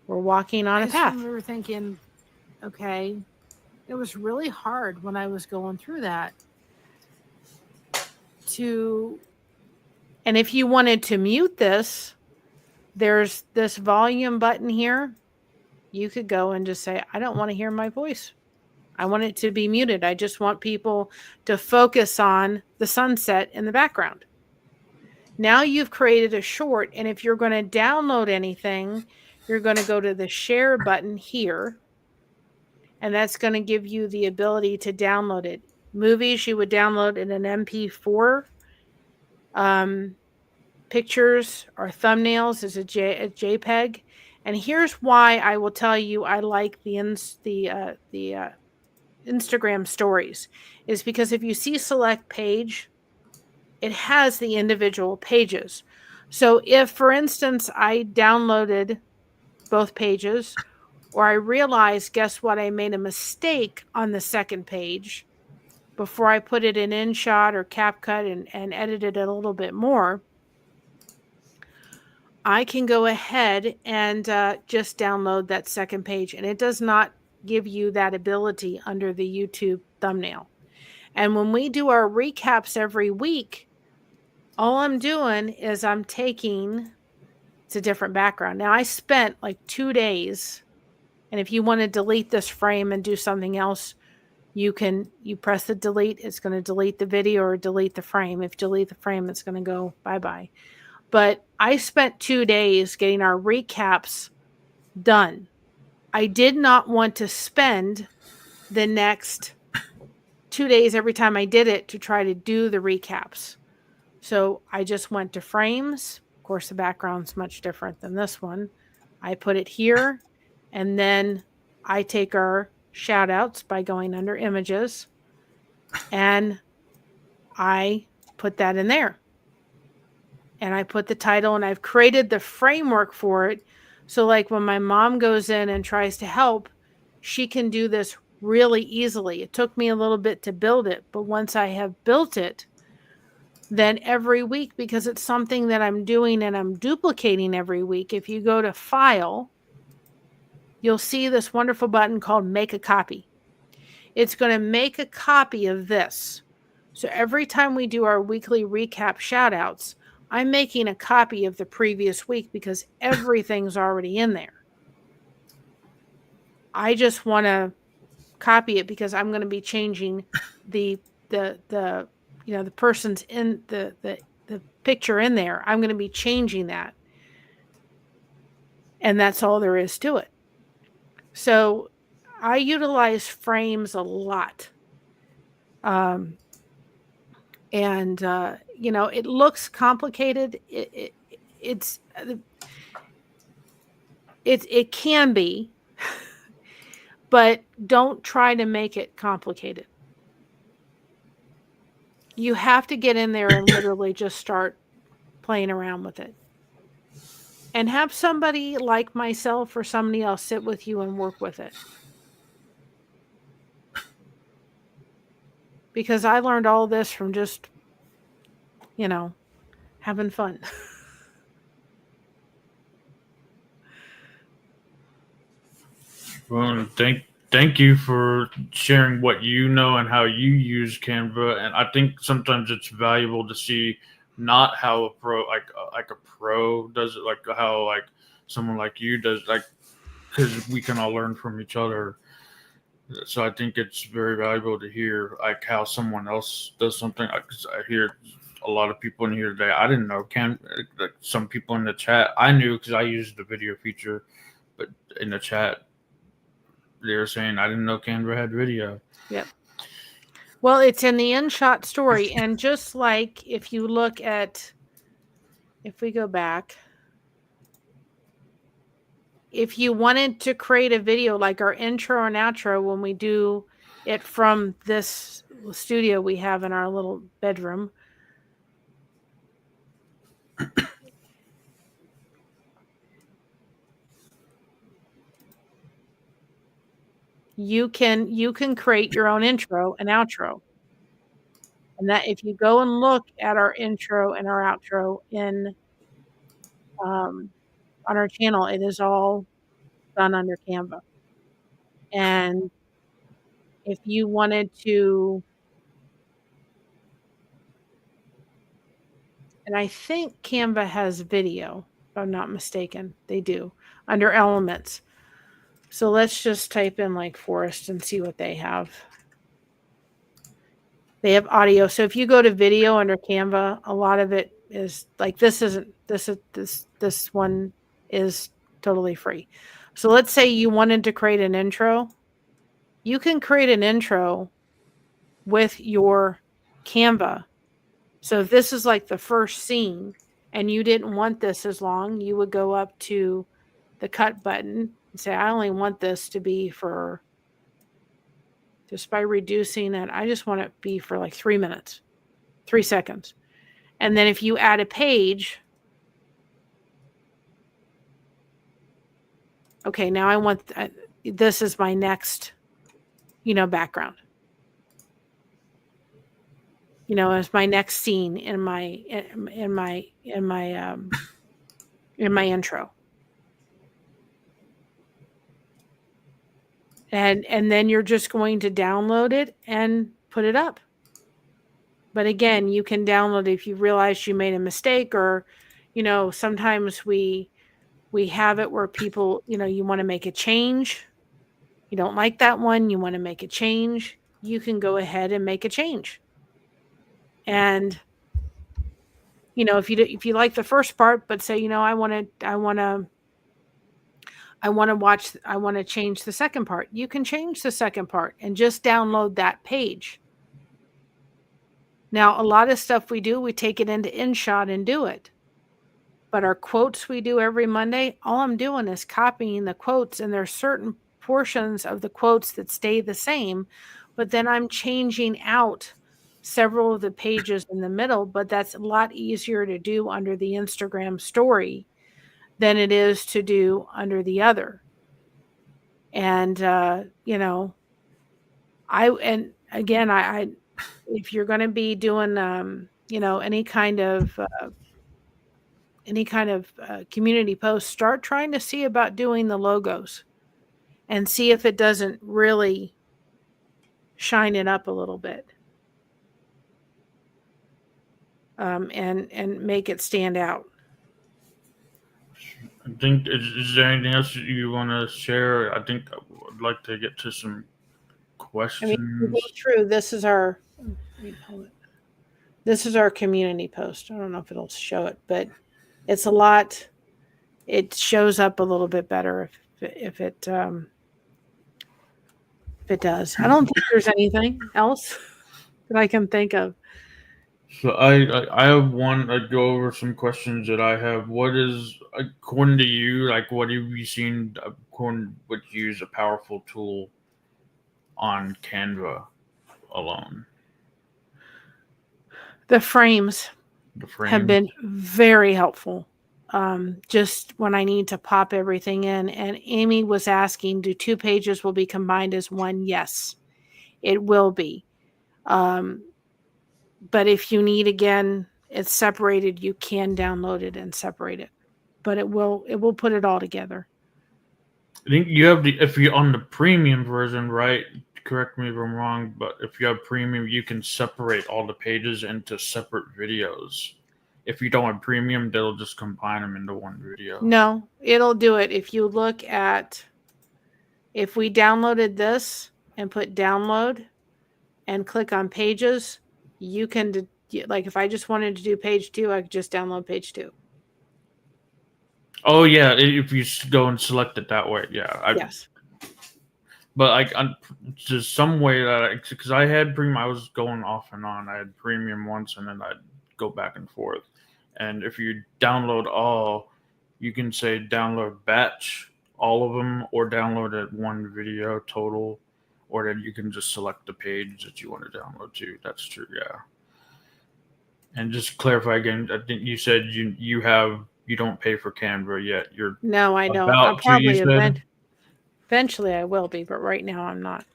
we're walking on a path. I remember thinking, okay, it was really hard when I was going through that and if you wanted to mute this, there's this volume button here. You could go and just say, I don't want to hear my voice. I want it to be muted. I just want people to focus on the sunset in the background. Now you've created a short, and if you're going to download anything, you're going to go to the share button here, and that's going to give you the ability to download it. Movies you would download in an MP4. Pictures or thumbnails is a JPEG. And here's why I will tell you I like the Instagram stories is because if you see select page, it has the individual pages. So if, for instance, I downloaded both pages, or I realized, guess what, I made a mistake on the second page before I put it in InShot or CapCut and edited it a little bit more, I can go ahead and just download that second page, and it does not give you that ability under the YouTube thumbnail. And when we do our recaps every week, all I'm doing is I'm taking, it's a different background. Now I spent like 2 days, and if you want to delete this frame and do something else, you press the delete, it's going to delete the video or delete the frame. If you delete the frame, it's going to go bye-bye. But I spent 2 days getting our recaps done. I did not want to spend the next 2 days every time I did it to try to do the recaps. So I just went to frames. Of course, the background's much different than this one. I put it here, and then I take our shout outs by going under images, and I put that in there. And I put the title, and I've created the framework for it. So like when my mom goes in and tries to help, she can do this really easily. It took me a little bit to build it, but once I have built it, then every week, because it's something that I'm doing and I'm duplicating every week, if you go to File, you'll see this wonderful button called Make a Copy. It's going to make a copy of this. So every time we do our weekly recap shout-outs, I'm making a copy of the previous week because everything's already in there. I just want to copy it because I'm going to be changing the person's in the picture in there. I'm going to be changing that. And that's all there is to it. So I utilize frames a lot. It looks complicated. It can be, but don't try to make it complicated. You have to get in there and literally just start playing around with it. And have somebody like myself or somebody else sit with you and work with it. Because I learned all this from just, having fun. Well, thank you for sharing what you know and how you use Canva. And I think sometimes it's valuable to see not how a pro like a pro does it, like how like someone like you does, like, because we can all learn from each other. So I think it's very valuable to hear like how someone else does something. Because I hear a lot of people in here today. I didn't know like some people in the chat I knew because I used the video feature, but in the chat they were saying I didn't know Canva had video. Yep. Well, it's in the InShot story, and just like if you look at, if we go back, if you wanted to create a video like our intro and outro when we do it from this studio we have in our little bedroom. You can create your own intro and outro. And that if you go and look at our intro and our outro on our channel, it is all done under Canva. And if you wanted to, and I think Canva has video, if I'm not mistaken. They do, under Elements. So let's just type in like forest and see what they have. They have audio. So if you go to video under Canva, a lot of it is like this one is totally free. So let's say you wanted to create an intro. You can create an intro with your Canva. So if this is like the first scene and you didn't want this as long, you would go up to the cut button and say, I only want this to be for, just by reducing it, I just want it to be for like 3 minutes, 3 seconds. And then if you add a page, okay, now I want, this is my next, background. As my next scene in my intro. And then you're just going to download it and put it up. But again, you can download it if you realize you made a mistake, or, sometimes we have it where people, you want to make a change. You don't like that one. You want to make a change. You can go ahead and make a change. And, if you like the first part, but say, I want to change the second part. You can change the second part and just download that page. Now, a lot of stuff we do, we take it into InShot and do it. But our quotes we do every Monday, all I'm doing is copying the quotes, and there's certain portions of the quotes that stay the same, but then I'm changing out several of the pages in the middle, but that's a lot easier to do under the Instagram story than it is to do under the other. And, if you're going to be doing, any kind of community post, start trying to see about doing the logos and see if it doesn't really shine it up a little bit. And make it stand out. I think, is there anything else you want to share? I think I would like to get to some questions. Go through. This is our community post. I don't know if it'll show it, but it's a lot. It shows up a little bit better if it does. I don't think there's anything else that I can think of. So I have one. I'd go over some questions that I have. What is, according to you, like, what have you seen, according would use a powerful tool on Canva alone? The frames have been very helpful. Just when I need to pop everything in. And Amy was asking, do 2 pages will be combined as one? Yes, it will be. But if you need, again, it's separated, you can download it and separate it. But it will put it all together. I think you have if you're on the premium version, right? Correct me if I'm wrong, but if you have premium, you can separate all the pages into separate videos. If you don't have premium, they'll just combine them into one video. No, it'll do it. If you look at, if we downloaded this and put download and click on pages, you can, like, if I just wanted to do page 2, I could just download page 2. Oh yeah, if you go and select it that way, yeah. Yes. But just some way that, because I had premium, I was going off and on. I had premium once, and then I'd go back and forth. And if you download all, you can say download batch, all of them, or download it one video total. or that you can just select the page that you want to download to. That's true, yeah. And just clarify again, I think you said you don't pay for Canva yet. You're No, I don't. I'll about to, you probably said? eventually I will be, but right now I'm not.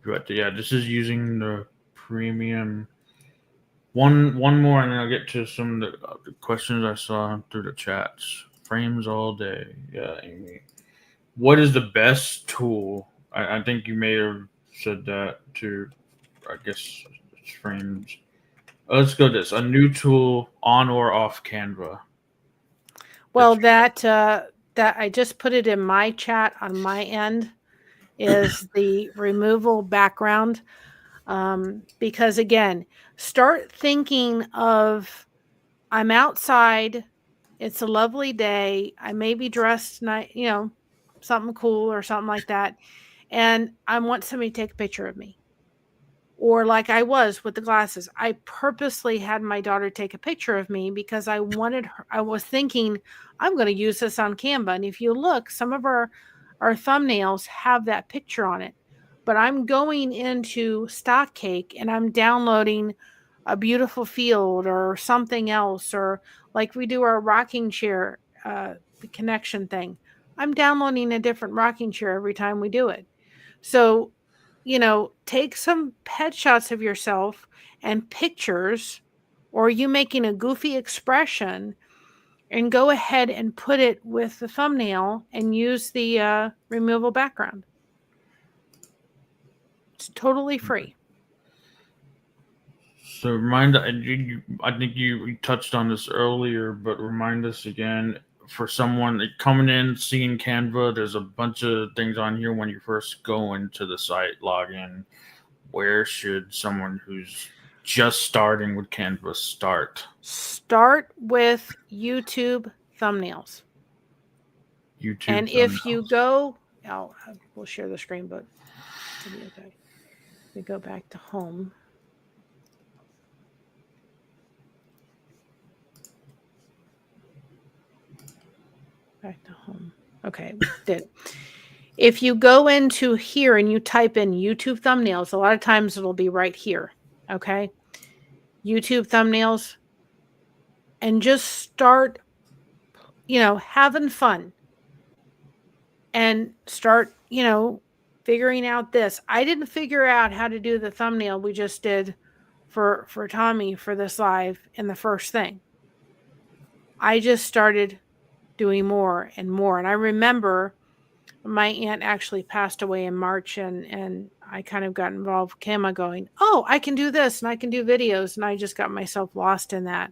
But yeah, this is using the premium. One more, and then I'll get to some of the questions I saw through the chats. Frames all day. Yeah, Amy. What is the best tool? I think you may have said that too. I guess it's frames. Let's go this. A new tool on or off Canva. Well, that I just put it in my chat on my end is the removal background. Because again, start thinking of, I'm outside, it's a lovely day, I may be dressed something cool or something like that, and I want somebody to take a picture of me. Or like I was with the glasses, I purposely had my daughter take a picture of me because I wanted her, I was thinking I'm going to use this on Canva. And if you look, some of our thumbnails have that picture on it. But I'm going into Stock Cake and I'm downloading a beautiful field or something else, or like we do our rocking chair, the connection thing. I'm downloading a different rocking chair every time we do it. So, take some headshots of yourself and pictures, or you making a goofy expression, and go ahead and put it with the thumbnail and use the removable background. It's totally free. So I think you touched on this earlier, but remind us again, for someone coming in, seeing Canva, there's a bunch of things on here when you first go into the site, log in. Where should someone who's just starting with Canva start? Start with YouTube thumbnails. YouTube and thumbnails. If you go, we'll share the screen, but it'll be okay. We go back to home. Back to home. Okay, did. If you go into here and you type in YouTube thumbnails, a lot of times it'll be right here. Okay. YouTube thumbnails, and just start, having fun and start, figuring out this. I didn't figure out how to do the thumbnail we just did for Tommy for this live in the first thing. I just started doing more and more. And I remember my aunt actually passed away in March, and I kind of got involved with Canva, going, oh, I can do this and I can do videos. And I just got myself lost in that.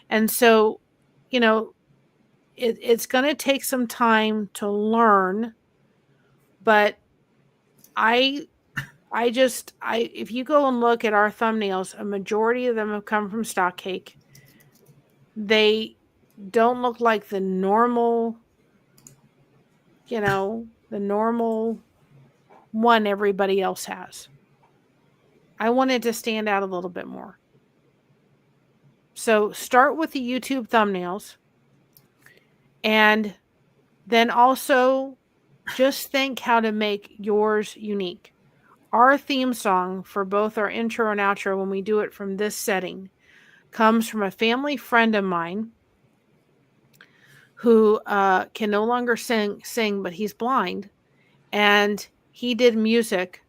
And so, it's going to take some time to learn, but if you go and look at our thumbnails, a majority of them have come from Stock Cake. They don't look like the normal, the normal one everybody else has. I wanted to stand out a little bit more. So start with the YouTube thumbnails, and then also just think how to make yours unique. Our theme song for both our intro and outro, when we do it from this setting, comes from a family friend of mine who can no longer sing, but he's blind, and he did music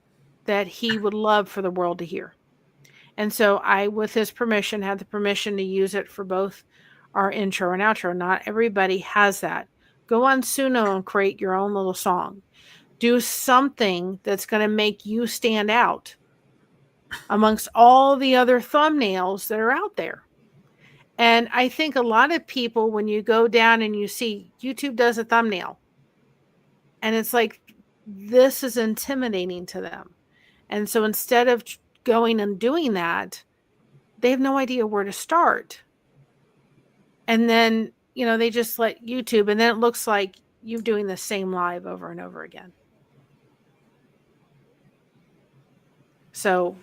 that he would love for the world to hear. And so I, with his permission, had the permission to use it for both our intro and outro. Not everybody has that. Go on Suno and create your own little song. Do something that's going to make you stand out amongst all the other thumbnails that are out there. And I think a lot of people, when you go down and you see YouTube does a thumbnail, and it's like, this is intimidating to them. And so instead of going and doing that, they have no idea where to start. And then, they just let YouTube, and then it looks like you're doing the same live over and over again. So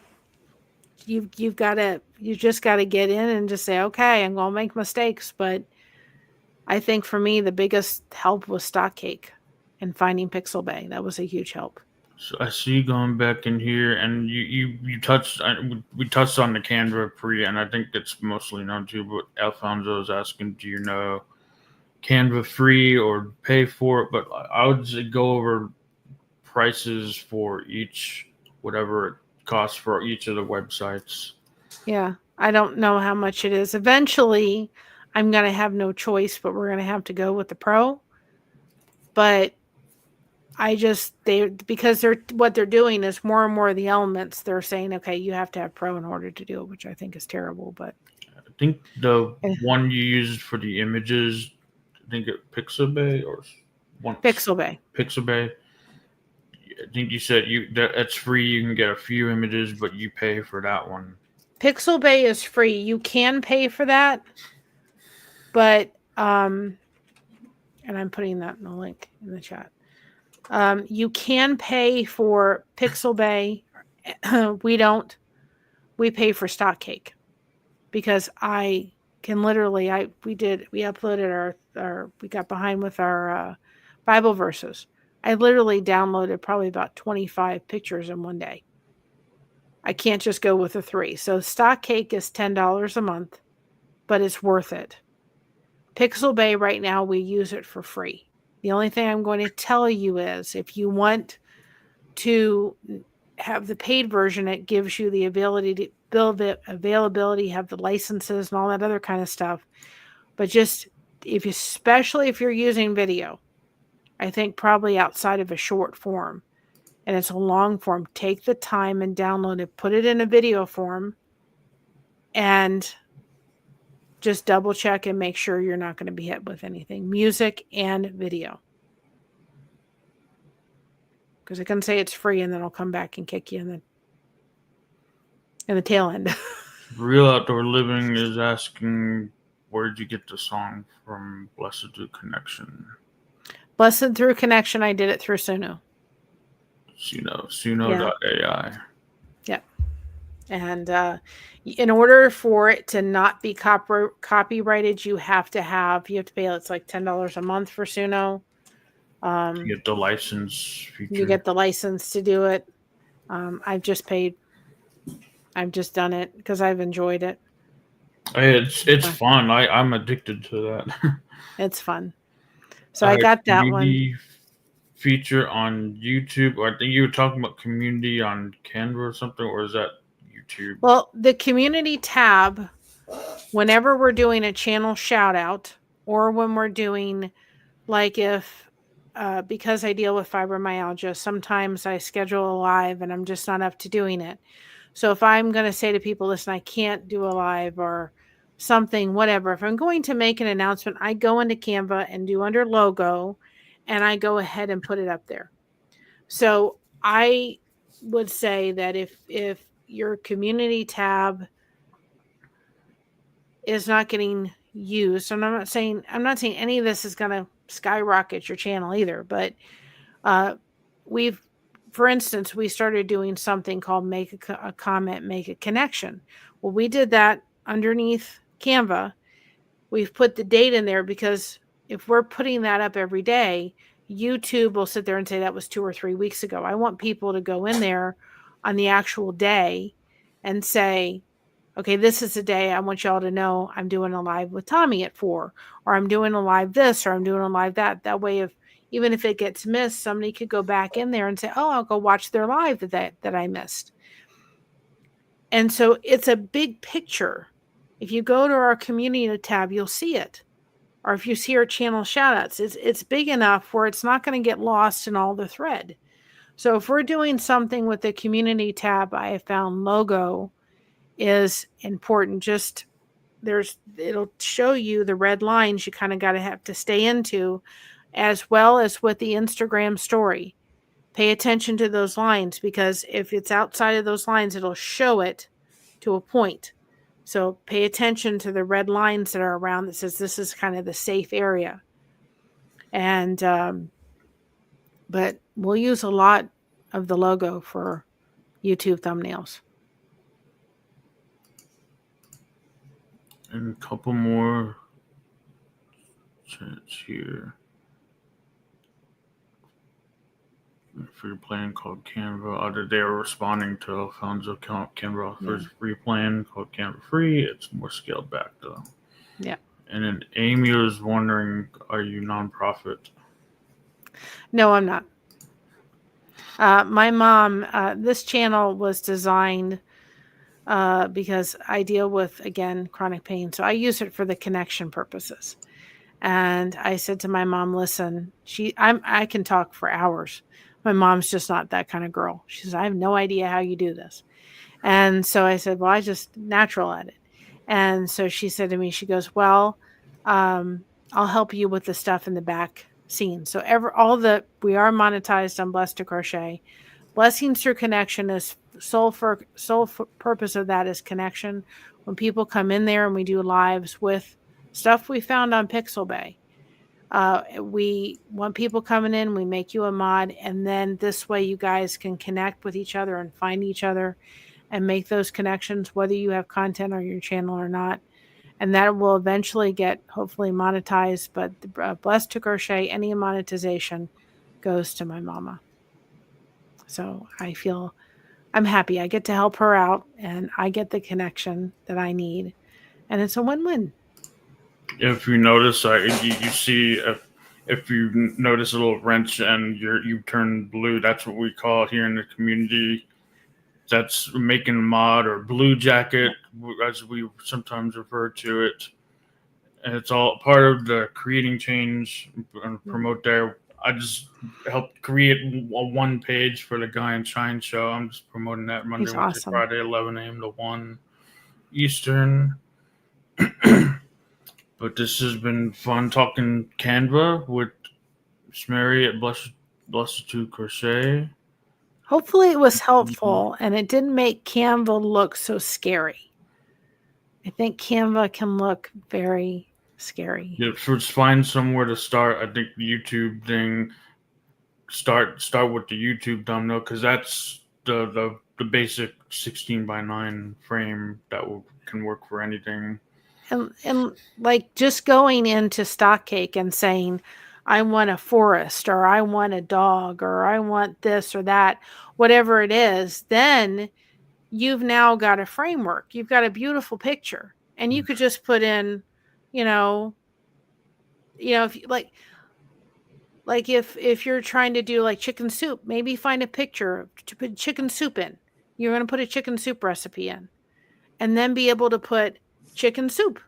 you just got to get in and just say, okay, I'm going to make mistakes. But I think for me, the biggest help was Stock Cake and finding Pixel Bay. That was a huge help. So I see going back in here, and you touched. We touched on the Canva pre, and I think it's mostly known to. But Alfonso is asking, do you know Canva free or pay for it? But I would just go over prices for each, whatever it costs for each of the websites. Yeah, I don't know how much it is. Eventually, I'm going to have no choice, but we're going to have to go with the pro. But because what they're doing is more and more of the elements, they're saying, okay, you have to have pro in order to do it, which I think is terrible. But I think the one you used for the images, I think it Pixabay or Pixabay. Pixabay. I think you said that's free. You can get a few images, but you pay for that one. Pixabay is free. You can pay for that, but and I'm putting that in the link in the chat. You can pay for Pixabay. We don't. We pay for Stock Cake because I can literally. We uploaded we got behind with our Bible verses. I literally downloaded probably about 25 pictures in one day. I can't just go with the 3. So Stock Cake is $10 a month, but it's worth it. Pixabay right now, we use it for free. The only thing I'm going to tell you is if you want to have the paid version, it gives you the ability to build the availability, have the licenses and all that other kind of stuff. But just especially if you're using video, I think probably outside of a short form and it's a long form, take the time and download it, put it in a video form, and just double check and make sure you're not going to be hit with anything. Music and video. Because I can say it's free and then I'll come back and kick you in the tail end. Real Outdoor Living is asking, where did you get the song from? Blessed2Connection. Blessed2Connection, I did it through Suno. Suno.ai. Yeah. And in order for it to not be copyrighted, you have to pay, it's like $10 a month for Suno. You get the license feature. You get the license to do it. I've just paid. I've just done it because I've enjoyed it. It's fun. I'm addicted to that. It's fun. So I got that one. Feature on YouTube. I think you were talking about community on Canva or something, or is that YouTube? Well, the community tab, whenever we're doing a channel shout out, or when we're doing, like because I deal with fibromyalgia, sometimes I schedule a live and I'm just not up to doing it. So if I'm going to say to people, listen, I can't do a live or something, whatever, if I'm going to make an announcement, I go into Canva and do under logo and I go ahead and put it up there. So I would say that if your community tab is not getting used, and I'm not saying any of this is going to skyrocket your channel either, but for instance, we started doing something called make a comment, make a connection. Well, we did that underneath Canva. We've put the date in there because if we're putting that up every day, YouTube will sit there and say that was 2 or 3 weeks ago. I want people to go in there on the actual day and say, okay, this is the day I want y'all to know I'm doing a live with Tommy at 4, or I'm doing a live this, or I'm doing a live that. That way, even if it gets missed, somebody could go back in there and say, oh, I'll go watch their live that I missed. And so it's a big picture. If you go to our community tab, you'll see it. Or if you see our channel shoutouts, it's big enough where it's not going to get lost in all the thread. So if we're doing something with the community tab, I have found logo is important. Just it'll show you the red lines you kind of have to stay into, as well as with the Instagram story. Pay attention to those lines, because if it's outside of those lines, it'll show it to a point. So pay attention to the red lines that are around that says this is kind of the safe area. And but we'll use a lot of the logo for YouTube thumbnails. And a couple more chats here. free plan called Canva. They were responding to Alfonso. Canva offers free plan called Canva Free. It's more scaled back though. Yeah. And then Amy was wondering, are you nonprofit? No, I'm not. My mom, this channel was designed because I deal with, again, chronic pain. So I use it for the connection purposes. And I said to my mom, listen, I can talk for hours. My mom's just not that kind of girl. She says, I have no idea how you do this. And so I said, well, I just natural at it. And so she said to me, she goes, well, I'll help you with the stuff in the back scene. So we are monetized on Blessed2Crochet. Blessings Through Connection is sole purpose of that is connection. When people come in there and we do lives with stuff we found on Pixabay, we want people coming in, we make you a mod, and then this way you guys can connect with each other and find each other and make those connections, whether you have content on your channel or not. And that will eventually get hopefully monetized. But Blessed2Crochet, any monetization goes to my mama. So I feel I'm happy. I get to help her out and I get the connection that I need. And it's a win-win. If you notice, you see if you notice a little wrench and you turn blue, that's what we call it here in the community. That's making a mod, or blue jacket, as we sometimes refer to it. And it's all part of the creating change and promote there. I just helped create a one page for the Guy and Shine show. I'm just promoting that Monday, Wednesday, Friday, 11 a.m. to 1 Eastern. But this has been fun talking Canva with Mary at Blessed2Crochet. Hopefully it was helpful and it didn't make Canva look so scary. I think Canva can look very scary. Yeah, just find somewhere to start. I think the YouTube thing, start with the YouTube thumbnail, because that's the basic 16:9 frame that can work for anything. And like just going into Stock Cake and saying, I want a forest, or I want a dog, or I want this or that, whatever it is, then you've now got a framework. You've got a beautiful picture. And you could just put in, if you, like if you're trying to do like chicken soup, maybe find a picture to put chicken soup in. You're going to put a chicken soup recipe in, and then be able to put chicken soup.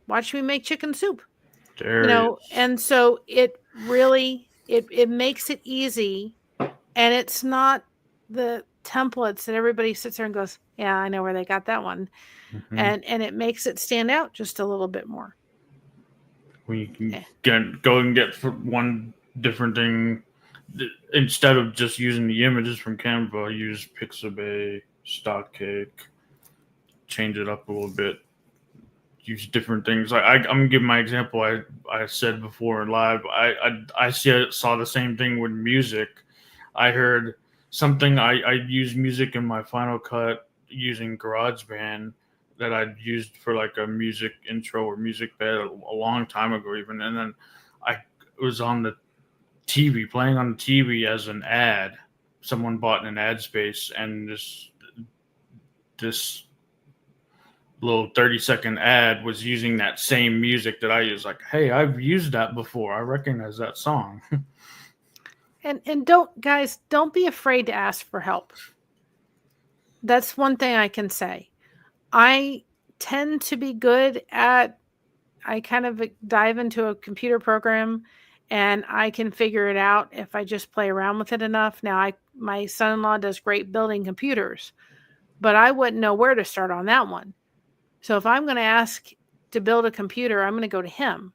Watch me make chicken soup. And so it really it makes it easy, and it's not the templates that everybody sits there and goes, yeah, I know where they got that one. Mm-hmm. And it makes it stand out just a little bit more. When you can go and get one different thing, instead of just using the images from Canva, use Pixabay, Stock Cake, change it up a little bit, use different things. I'm gonna give my example. I said before in live, I saw the same thing with music. I heard something. I used music in my Final Cut using GarageBand that I'd used for like a music intro or music bed a long time ago even. And then it was on the TV, playing on the TV as an ad. Someone bought an ad space, and this little 30-second ad was using that same music that I use. Like, hey, I've used that before. I recognize that song. And don't be afraid to ask for help. That's one thing I can say. I tend to be good at, I kind of dive into a computer program and I can figure it out if I just play around with it enough. Now, my son-in-law does great building computers, but I wouldn't know where to start on that one. So if I'm going to ask to build a computer, I'm going to go to him.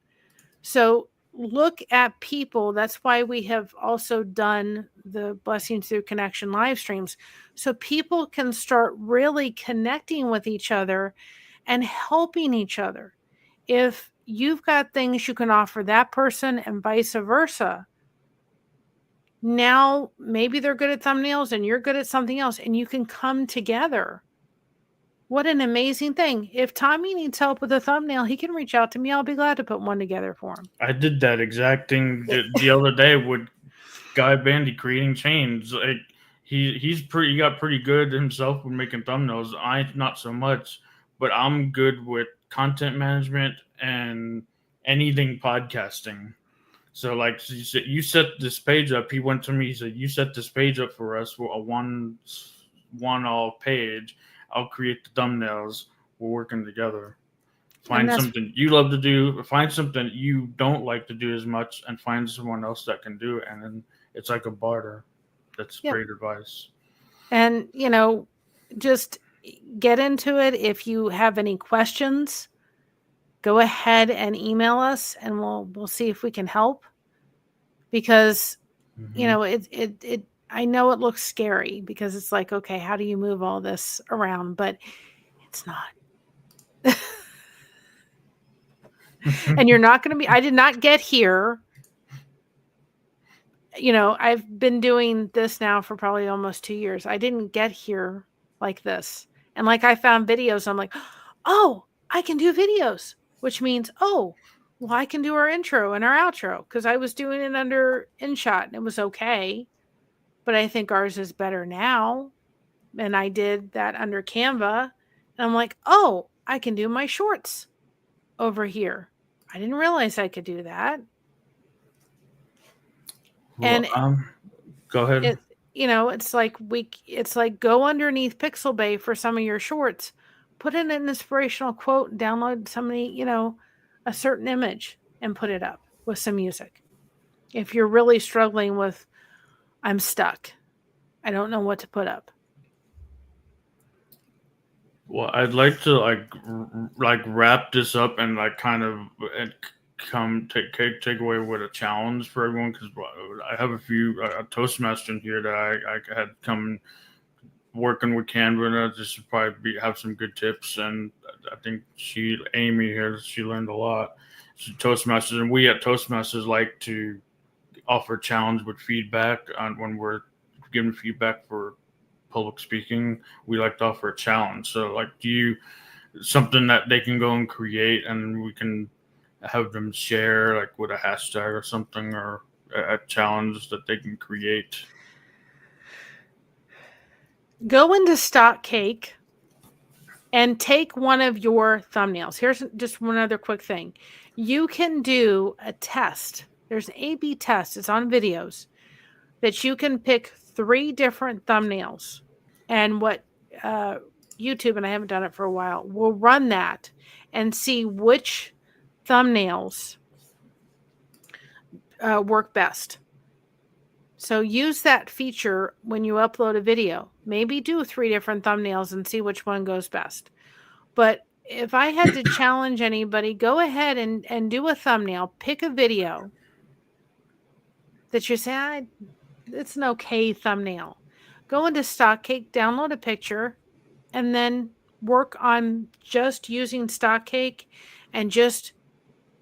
So look at people. That's why we have also done the Blessings Through Connection live streams, so people can start really connecting with each other and helping each other. If you've got things you can offer that person and vice versa, now maybe they're good at thumbnails and you're good at something else, and you can come together. What an amazing thing. If Tommy needs help with a thumbnail, he can reach out to me. I'll be glad to put one together for him. I did that exact thing the other day with Guy Bandy creating chains. Like he got pretty good himself with making thumbnails. I not so much, but I'm good with content management and anything podcasting. So like you set this page up. He went to me. He said, "You set this page up for us for a one all page. I'll create the thumbnails. We're working together. And Find something you love to do. Find something you don't like to do as much, and find someone else that can do it. And then it's like a barter. That's great advice. And just get into it. If you have any questions, go ahead and email us, and we'll see if we can help. Because it I know it looks scary because it's like, okay, how do you move all this around? But it's not. And you're not going to be. I did not get here. I've been doing this now for probably almost 2 years. I didn't get here like this. And like I found videos, I'm like, oh, I can do videos, which means, oh, well, I can do our intro and our outro, because I was doing it under InShot and it was okay. But I think ours is better now. And I did that under Canva. And I'm like, oh, I can do my shorts over here. I didn't realize I could do that. Well, And go ahead. it's like go underneath Pixel Bay for some of your shorts, put in an inspirational quote, download somebody, a certain image and put it up with some music. If you're really struggling with, I'm stuck, I don't know what to put up. Well, I'd like to like wrap this up and like kind of come take away with a challenge for everyone, because I have a few Toastmasters in here that I had come working with Canva, and I just probably have some good tips. And I think Amy here, she learned a lot. She's Toastmasters, and we at Toastmasters like to offer challenge with feedback on when we're giving feedback for public speaking. We like to offer a challenge. So like, do you something that they can go and create, and we can have them share like with a hashtag or something, or a challenge that they can create? Go into Stock Cake and take one of your thumbnails. Here's just one other quick thing. You can do a test. There's an A/B test. It's on videos that you can pick 3 different thumbnails, and what YouTube, and I haven't done it for a while, will run that and see which thumbnails work best. So use that feature when you upload a video. Maybe do 3 different thumbnails and see which one goes best. But if I had to challenge anybody, go ahead and do a thumbnail, pick a video that you say, it's an okay thumbnail. Go into Stock Cake, download a picture, and then work on just using Stock Cake and just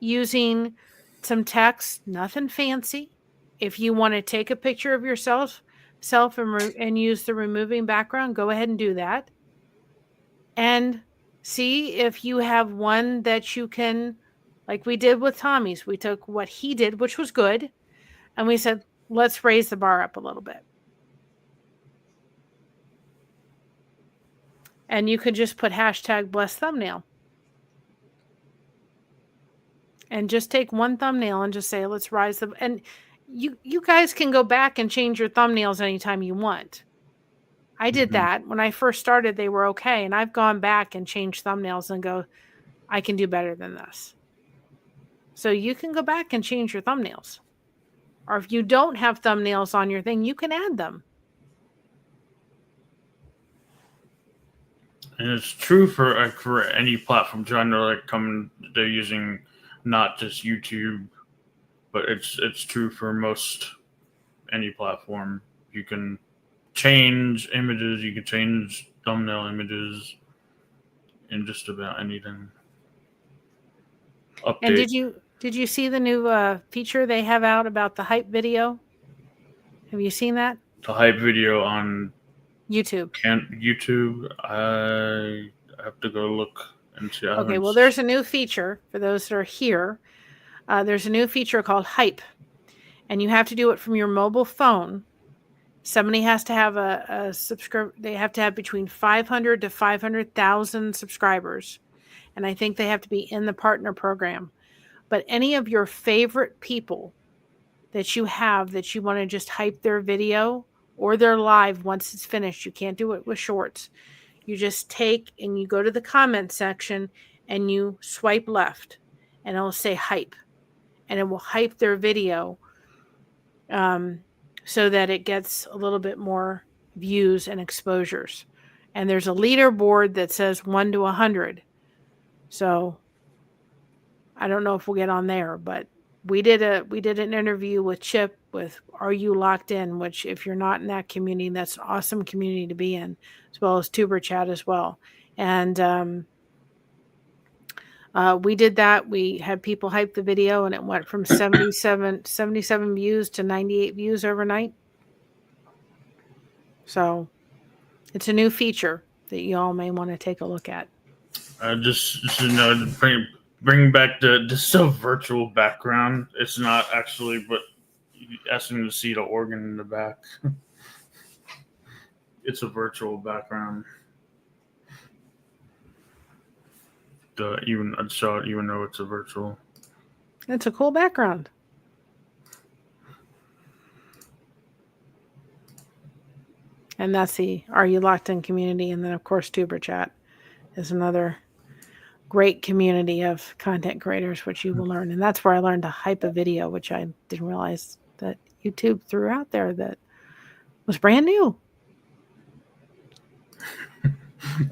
using some text, nothing fancy. If you want to take a picture of yourself and use the removing background, go ahead and do that. And see if you have one that you can, like we did with Tommy's. We took what he did, which was good, and we said, let's raise the bar up a little bit. And you could just put hashtag blessed thumbnail. And just take one thumbnail and just say, let's rise the, and you guys can go back and change your thumbnails anytime you want. I did that when I first started. They were okay. And I've gone back and changed thumbnails and go, I can do better than this. So you can go back and change your thumbnails. Or if you don't have thumbnails on your thing, you can add them. And it's true for any platform. I know they're using not just YouTube, but it's true for most any platform. You can change images, you can change thumbnail images in just about anything. Update. And did you see the new feature they have out about the hype video? Have you seen that? The hype video on YouTube. YouTube. I have to go look and see. Okay, well, there's a new feature for those that are here. There's a new feature called Hype. and you have to do it from your mobile phone. Somebody has to have a subscribe. They have to have between 500 to 500,000 subscribers. And I think they have to be in the partner program. But any of your favorite people that you have that you want to just hype their video or their live once it's finished, you can't do it with shorts. You just take and you go to the comment section and you swipe left and it'll say hype. And it will hype their video so that it gets a little bit more views and exposures. And there's a leaderboard that says 1 to 100. So I don't know if we'll get on there, but we did an interview with Chip with Are You Locked In, which if you're not in that community, that's an awesome community to be in, as well as Tuber Chat as well. And we did that. We had people hype the video, and it went from 77 views to 98 views overnight. So it's a new feature that you all may want to take a look at. Just bring back this virtual background. It's not actually, but asking to see the organ in the back. It's a virtual background. Even though it's a virtual. It's a cool background. And that's the Are You Locked In community. And then, of course, Tuber Chat is another great community of content creators, which you will learn. And that's where I learned to hype a video, which I didn't realize that YouTube threw out there that was brand new.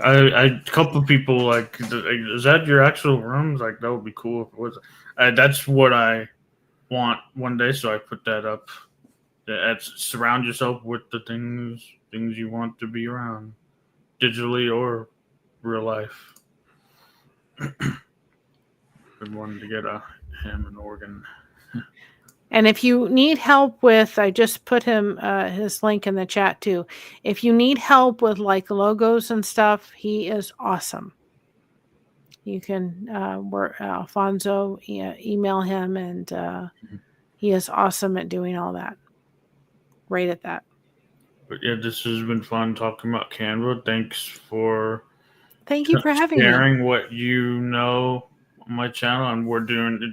A couple of people like, is that your actual room? Like, that would be cool if it was. That's what I want one day, so I put that up. Surround yourself with the things you want to be around, digitally or real life. Been wanting to get a Hammond organ. And if you need help with, I just put his link in the chat too. If you need help with like logos and stuff, he is awesome. You can Alfonso email him, and he is awesome at doing all that. Great at that. But yeah, this has been fun talking about Canva. Thank you for having me. Sharing what you know on my channel, and we're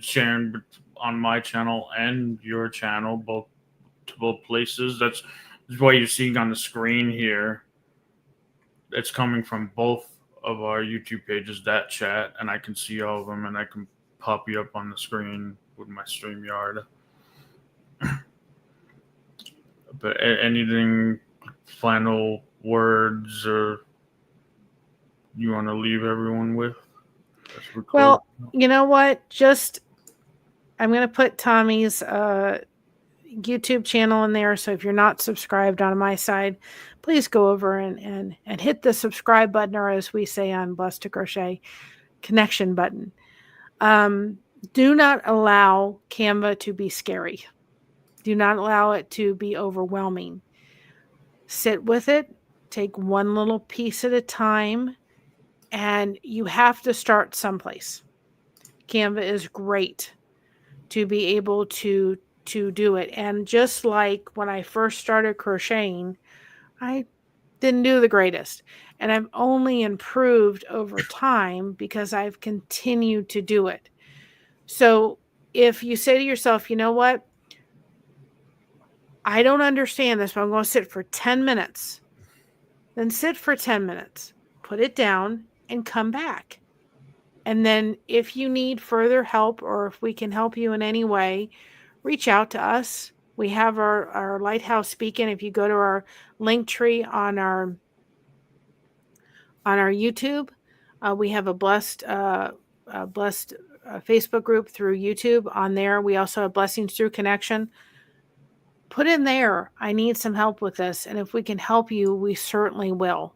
sharing on my channel and your channel, both places. That's what you're seeing on the screen here. It's coming from both of our YouTube pages, that chat, and I can see all of them, and I can pop you up on the screen with my StreamYard. But anything, final words, or you want to leave everyone with? Well, you know what? I'm going to put Tommy's YouTube channel in there. So if you're not subscribed on my side, please go over and hit the subscribe button, or as we say on Blessed2Crochet, connection button. Do not allow Canva to be scary. Do not allow it to be overwhelming. Sit with it. Take one little piece at a time. And you have to start someplace. Canva is great to be able to do it. And just like when I first started crocheting, I didn't do the greatest. And I've only improved over time because I've continued to do it. So if you say to yourself, you know what? I don't understand this, but I'm going to sit for 10 minutes. Then sit for 10 minutes. Put it down and come back. And then if you need further help, or if we can help you in any way, reach out to us. We have our Lighthouse Beacon. If you go to our link tree on our YouTube, we have a blessed Facebook group through YouTube. On there, we also have Blessings Through Connection. Put in there, I need some help with this. And if we can help you, we certainly will.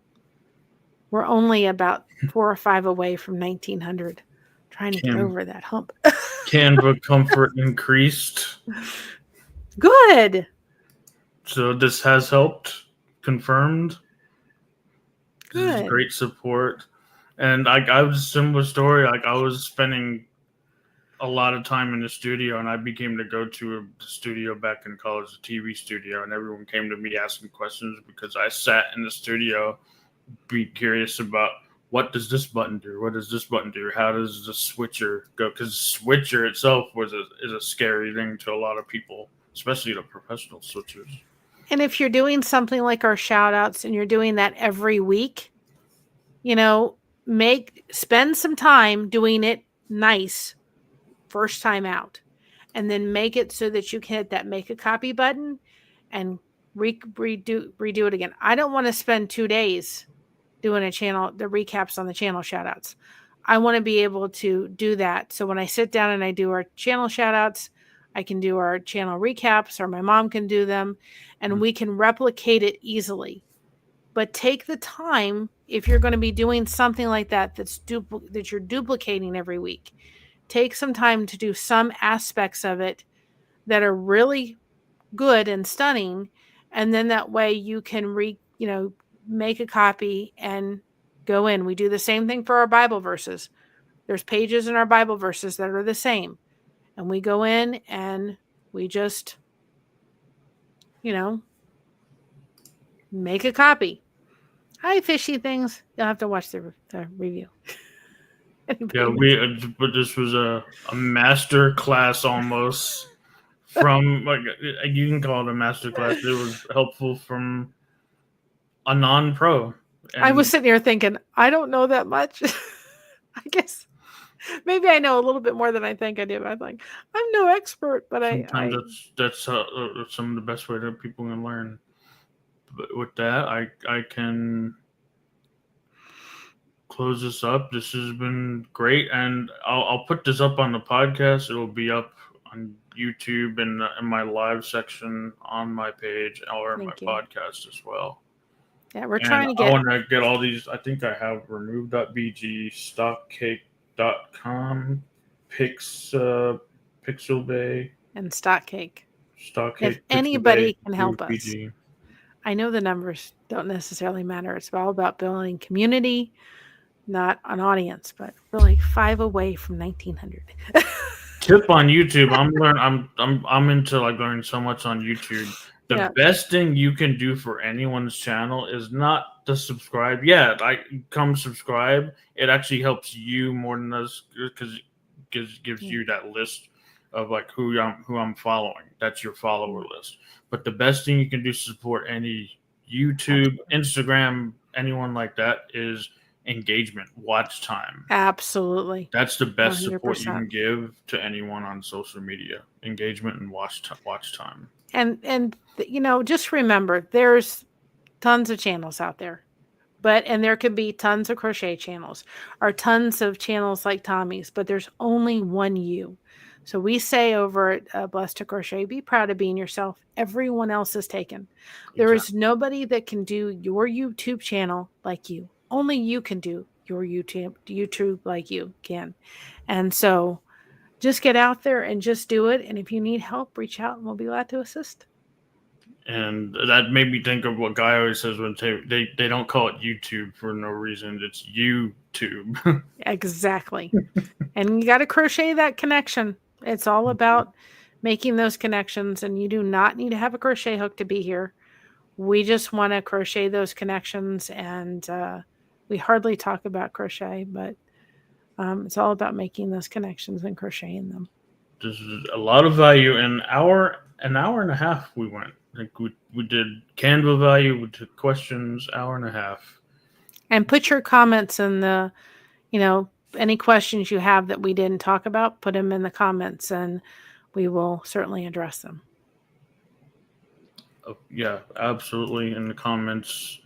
We're only about 4 or 5 away from 1900. Trying to get over that hump. Canva comfort increased. Good. So this has helped. Confirmed. Good. This is great support. And I was a similar story. Like, I was spending a lot of time in the studio, and I became to go to the studio back in college, a TV studio, and everyone came to me asking questions because I sat in the studio, be curious about what does this button do, what does this button do, how does the switcher go? Because switcher itself is a scary thing to a lot of people, especially the professional switchers. And if you're doing something like our shout outs and you're doing that every week, spend some time doing it nice first time out, and then make it so that you can hit that make a copy button and redo it again. I don't want to spend 2 days doing the recaps on the channel shout outs. I want to be able to do that. So when I sit down and I do our channel shout outs, I can do our channel recaps, or my mom can do them, and we can replicate it easily. But take the time, if you're going to be doing something like that, that you're duplicating every week, take some time to do some aspects of it that are really good and stunning. And then that way you can make a copy and go in. We do the same thing for our Bible verses. There's pages in our Bible verses that are the same. And we go in and we just, make a copy. Hi, fishy things. You'll have to watch the review. Yeah, but this was a master class almost from, like, you can call it a master class. It was helpful from a non-pro. I was sitting here thinking, I don't know that much. I guess maybe I know a little bit more than I think I do. I'm like, I'm no expert, but sometimes that's some of the best way that people can learn. But with that, I can close this up. This has been great, and I'll put this up on the podcast. It'll be up on YouTube and in my live section on my page or my podcast as well. Yeah, we're trying to get. I want to get all these. I think I have remove.bg, stockcake.com, Pixel Bay, and Stockcake. If anybody can help us. I know the numbers don't necessarily matter. It's all about building community, not an audience, but really 5 away from 1900. Tip on YouTube. I'm into like learning so much on YouTube. The best thing you can do for anyone's channel is not to subscribe. Yeah, come subscribe. It actually helps you more than us because it gives you that list of like who I'm following. That's your follower list. But the best thing you can do to support any YouTube, Instagram, anyone like that is engagement, watch time. Absolutely. That's the best 100%. Support you can give to anyone on social media. Engagement and watch time. And just remember, there's tons of channels out there. And there could be tons of crochet channels or tons of channels like Tommy's, but there's only one you. So we say over at Blessed2Crochet, be proud of being yourself. Everyone else is taken. There is nobody that can do your YouTube channel like you. Only you can do your YouTube like you can. And so just get out there and just do it. And if you need help, reach out and we'll be glad to assist. And that made me think of what Guy always says when they don't call it YouTube for no reason. It's YouTube. Exactly. And you got to crochet that connection. It's all about making those connections, and you do not need to have a crochet hook to be here. We just want to crochet those connections, and we hardly talk about crochet, but it's all about making those connections and crocheting them. This is a lot of value. An hour and a half we went. Like we did Canva value, we took questions, hour and a half. And put your comments in the, any questions you have that we didn't talk about, put them in the comments and we will certainly address them. Oh, yeah, absolutely. In the comments,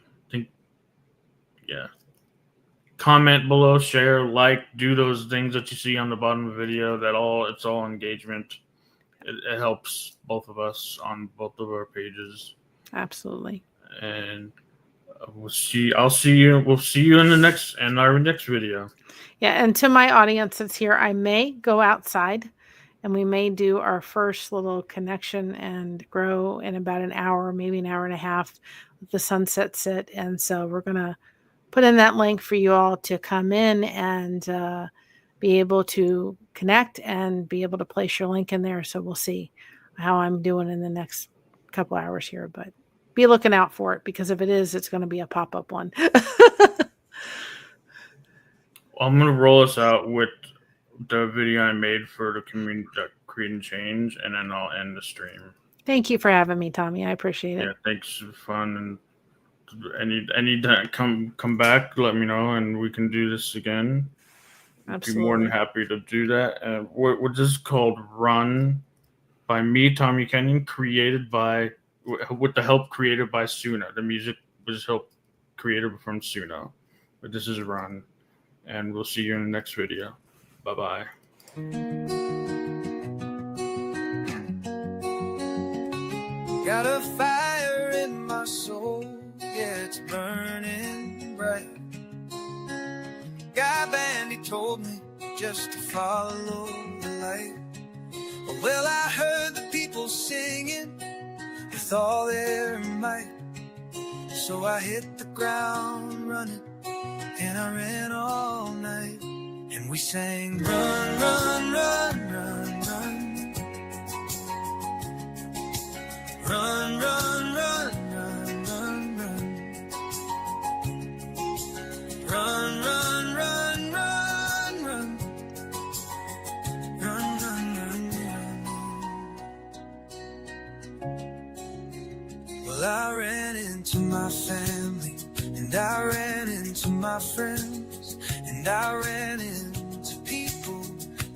comment below, share, like, do those things that you see on the bottom of the video. It's all engagement. It helps both of us on both of our pages. Absolutely. And we'll see you in our next video. Yeah, and to my audience that's here, I may go outside and we may do our first little connection and grow in about an hour, maybe an hour and a half with the sunset sit. And so we're going to put in that link for you all to come in and be able to connect and be able to place your link in there. So we'll see how I'm doing in the next couple hours here, but be looking out for it, because if it is, it's going to be a pop-up one. I'm going to roll us out with the video I made for the community, Create and Change, and then I'll end the stream. Thank you for having me, Tommy. I appreciate it. Yeah, thanks for fun. And any time come back, let me know, and we can do this again. Absolutely. Be more than happy to do that. And what this is called Run by me, Tommy Kenyon, with the help created by Suna. The music was help created from Suna. But this is Run. And we'll see you in the next video. Bye-bye. Got a fire in my soul, yeah, it's burning bright. Guy band, he told me just to follow the light. Well, I heard the people singing with all their might. So I hit the ground running, and I ran all night. And we sang, run, run, run, run, run. Run, run, run, run, run, run. Run, run, run, run, run. Run, run, run, run. Well, I ran into my family, and I ran into my friends, and I ran into people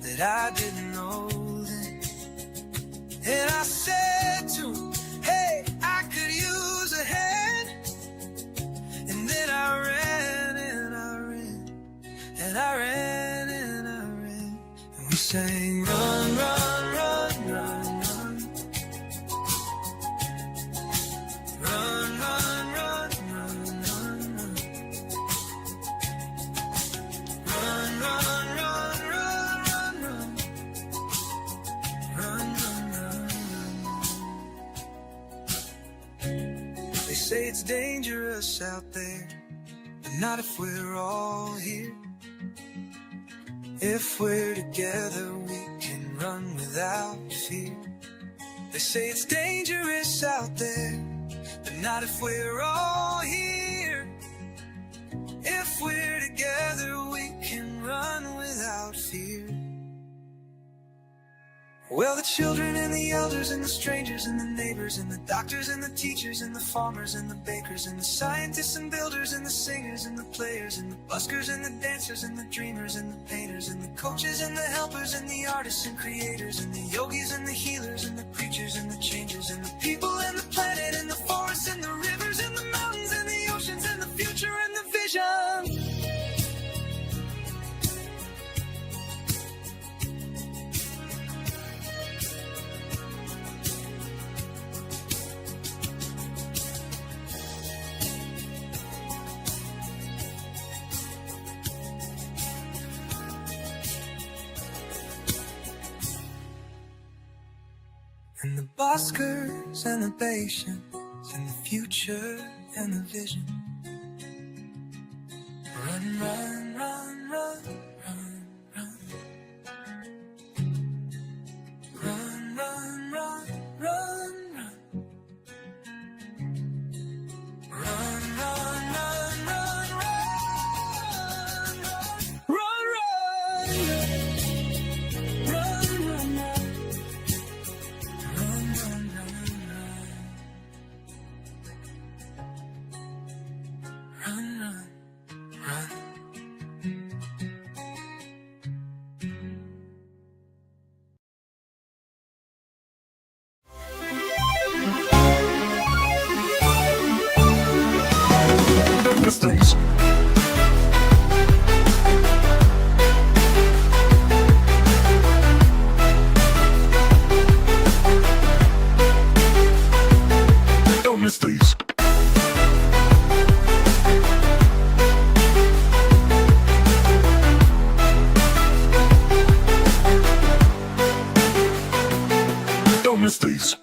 that I didn't know then. And I said to them, hey, I could use a hand. And then I ran and I ran, and I ran and I ran. And we sang, run, run, run, run, run. Run, run, run, run, run, run. Run, run, run, run, run, run. Run, run, run, run. They say it's dangerous out there, but not if we're all here. If we're together, we can run without fear. They say it's dangerous out there, but not if we're all here. If we're together, we can run without fear. Well, the children and the elders and the strangers and the neighbors and the doctors and the teachers and the farmers and the bakers and the scientists and builders and the singers and the players and the buskers and the dancers and the dreamers and the painters and the coaches and the helpers and the artists and creators and the yogis and the healers and the preachers and the changers and the people and the planet and the forests and the rivers and the mountains and the oceans and the future and the vision. And the buskers and the patience and the future and the vision. Run, run, run, run, run, run. Run, run, run, run, run. Run, run, run, run, run, run, run, run, run, run. Mistakes. Don't miss these. Don't miss these.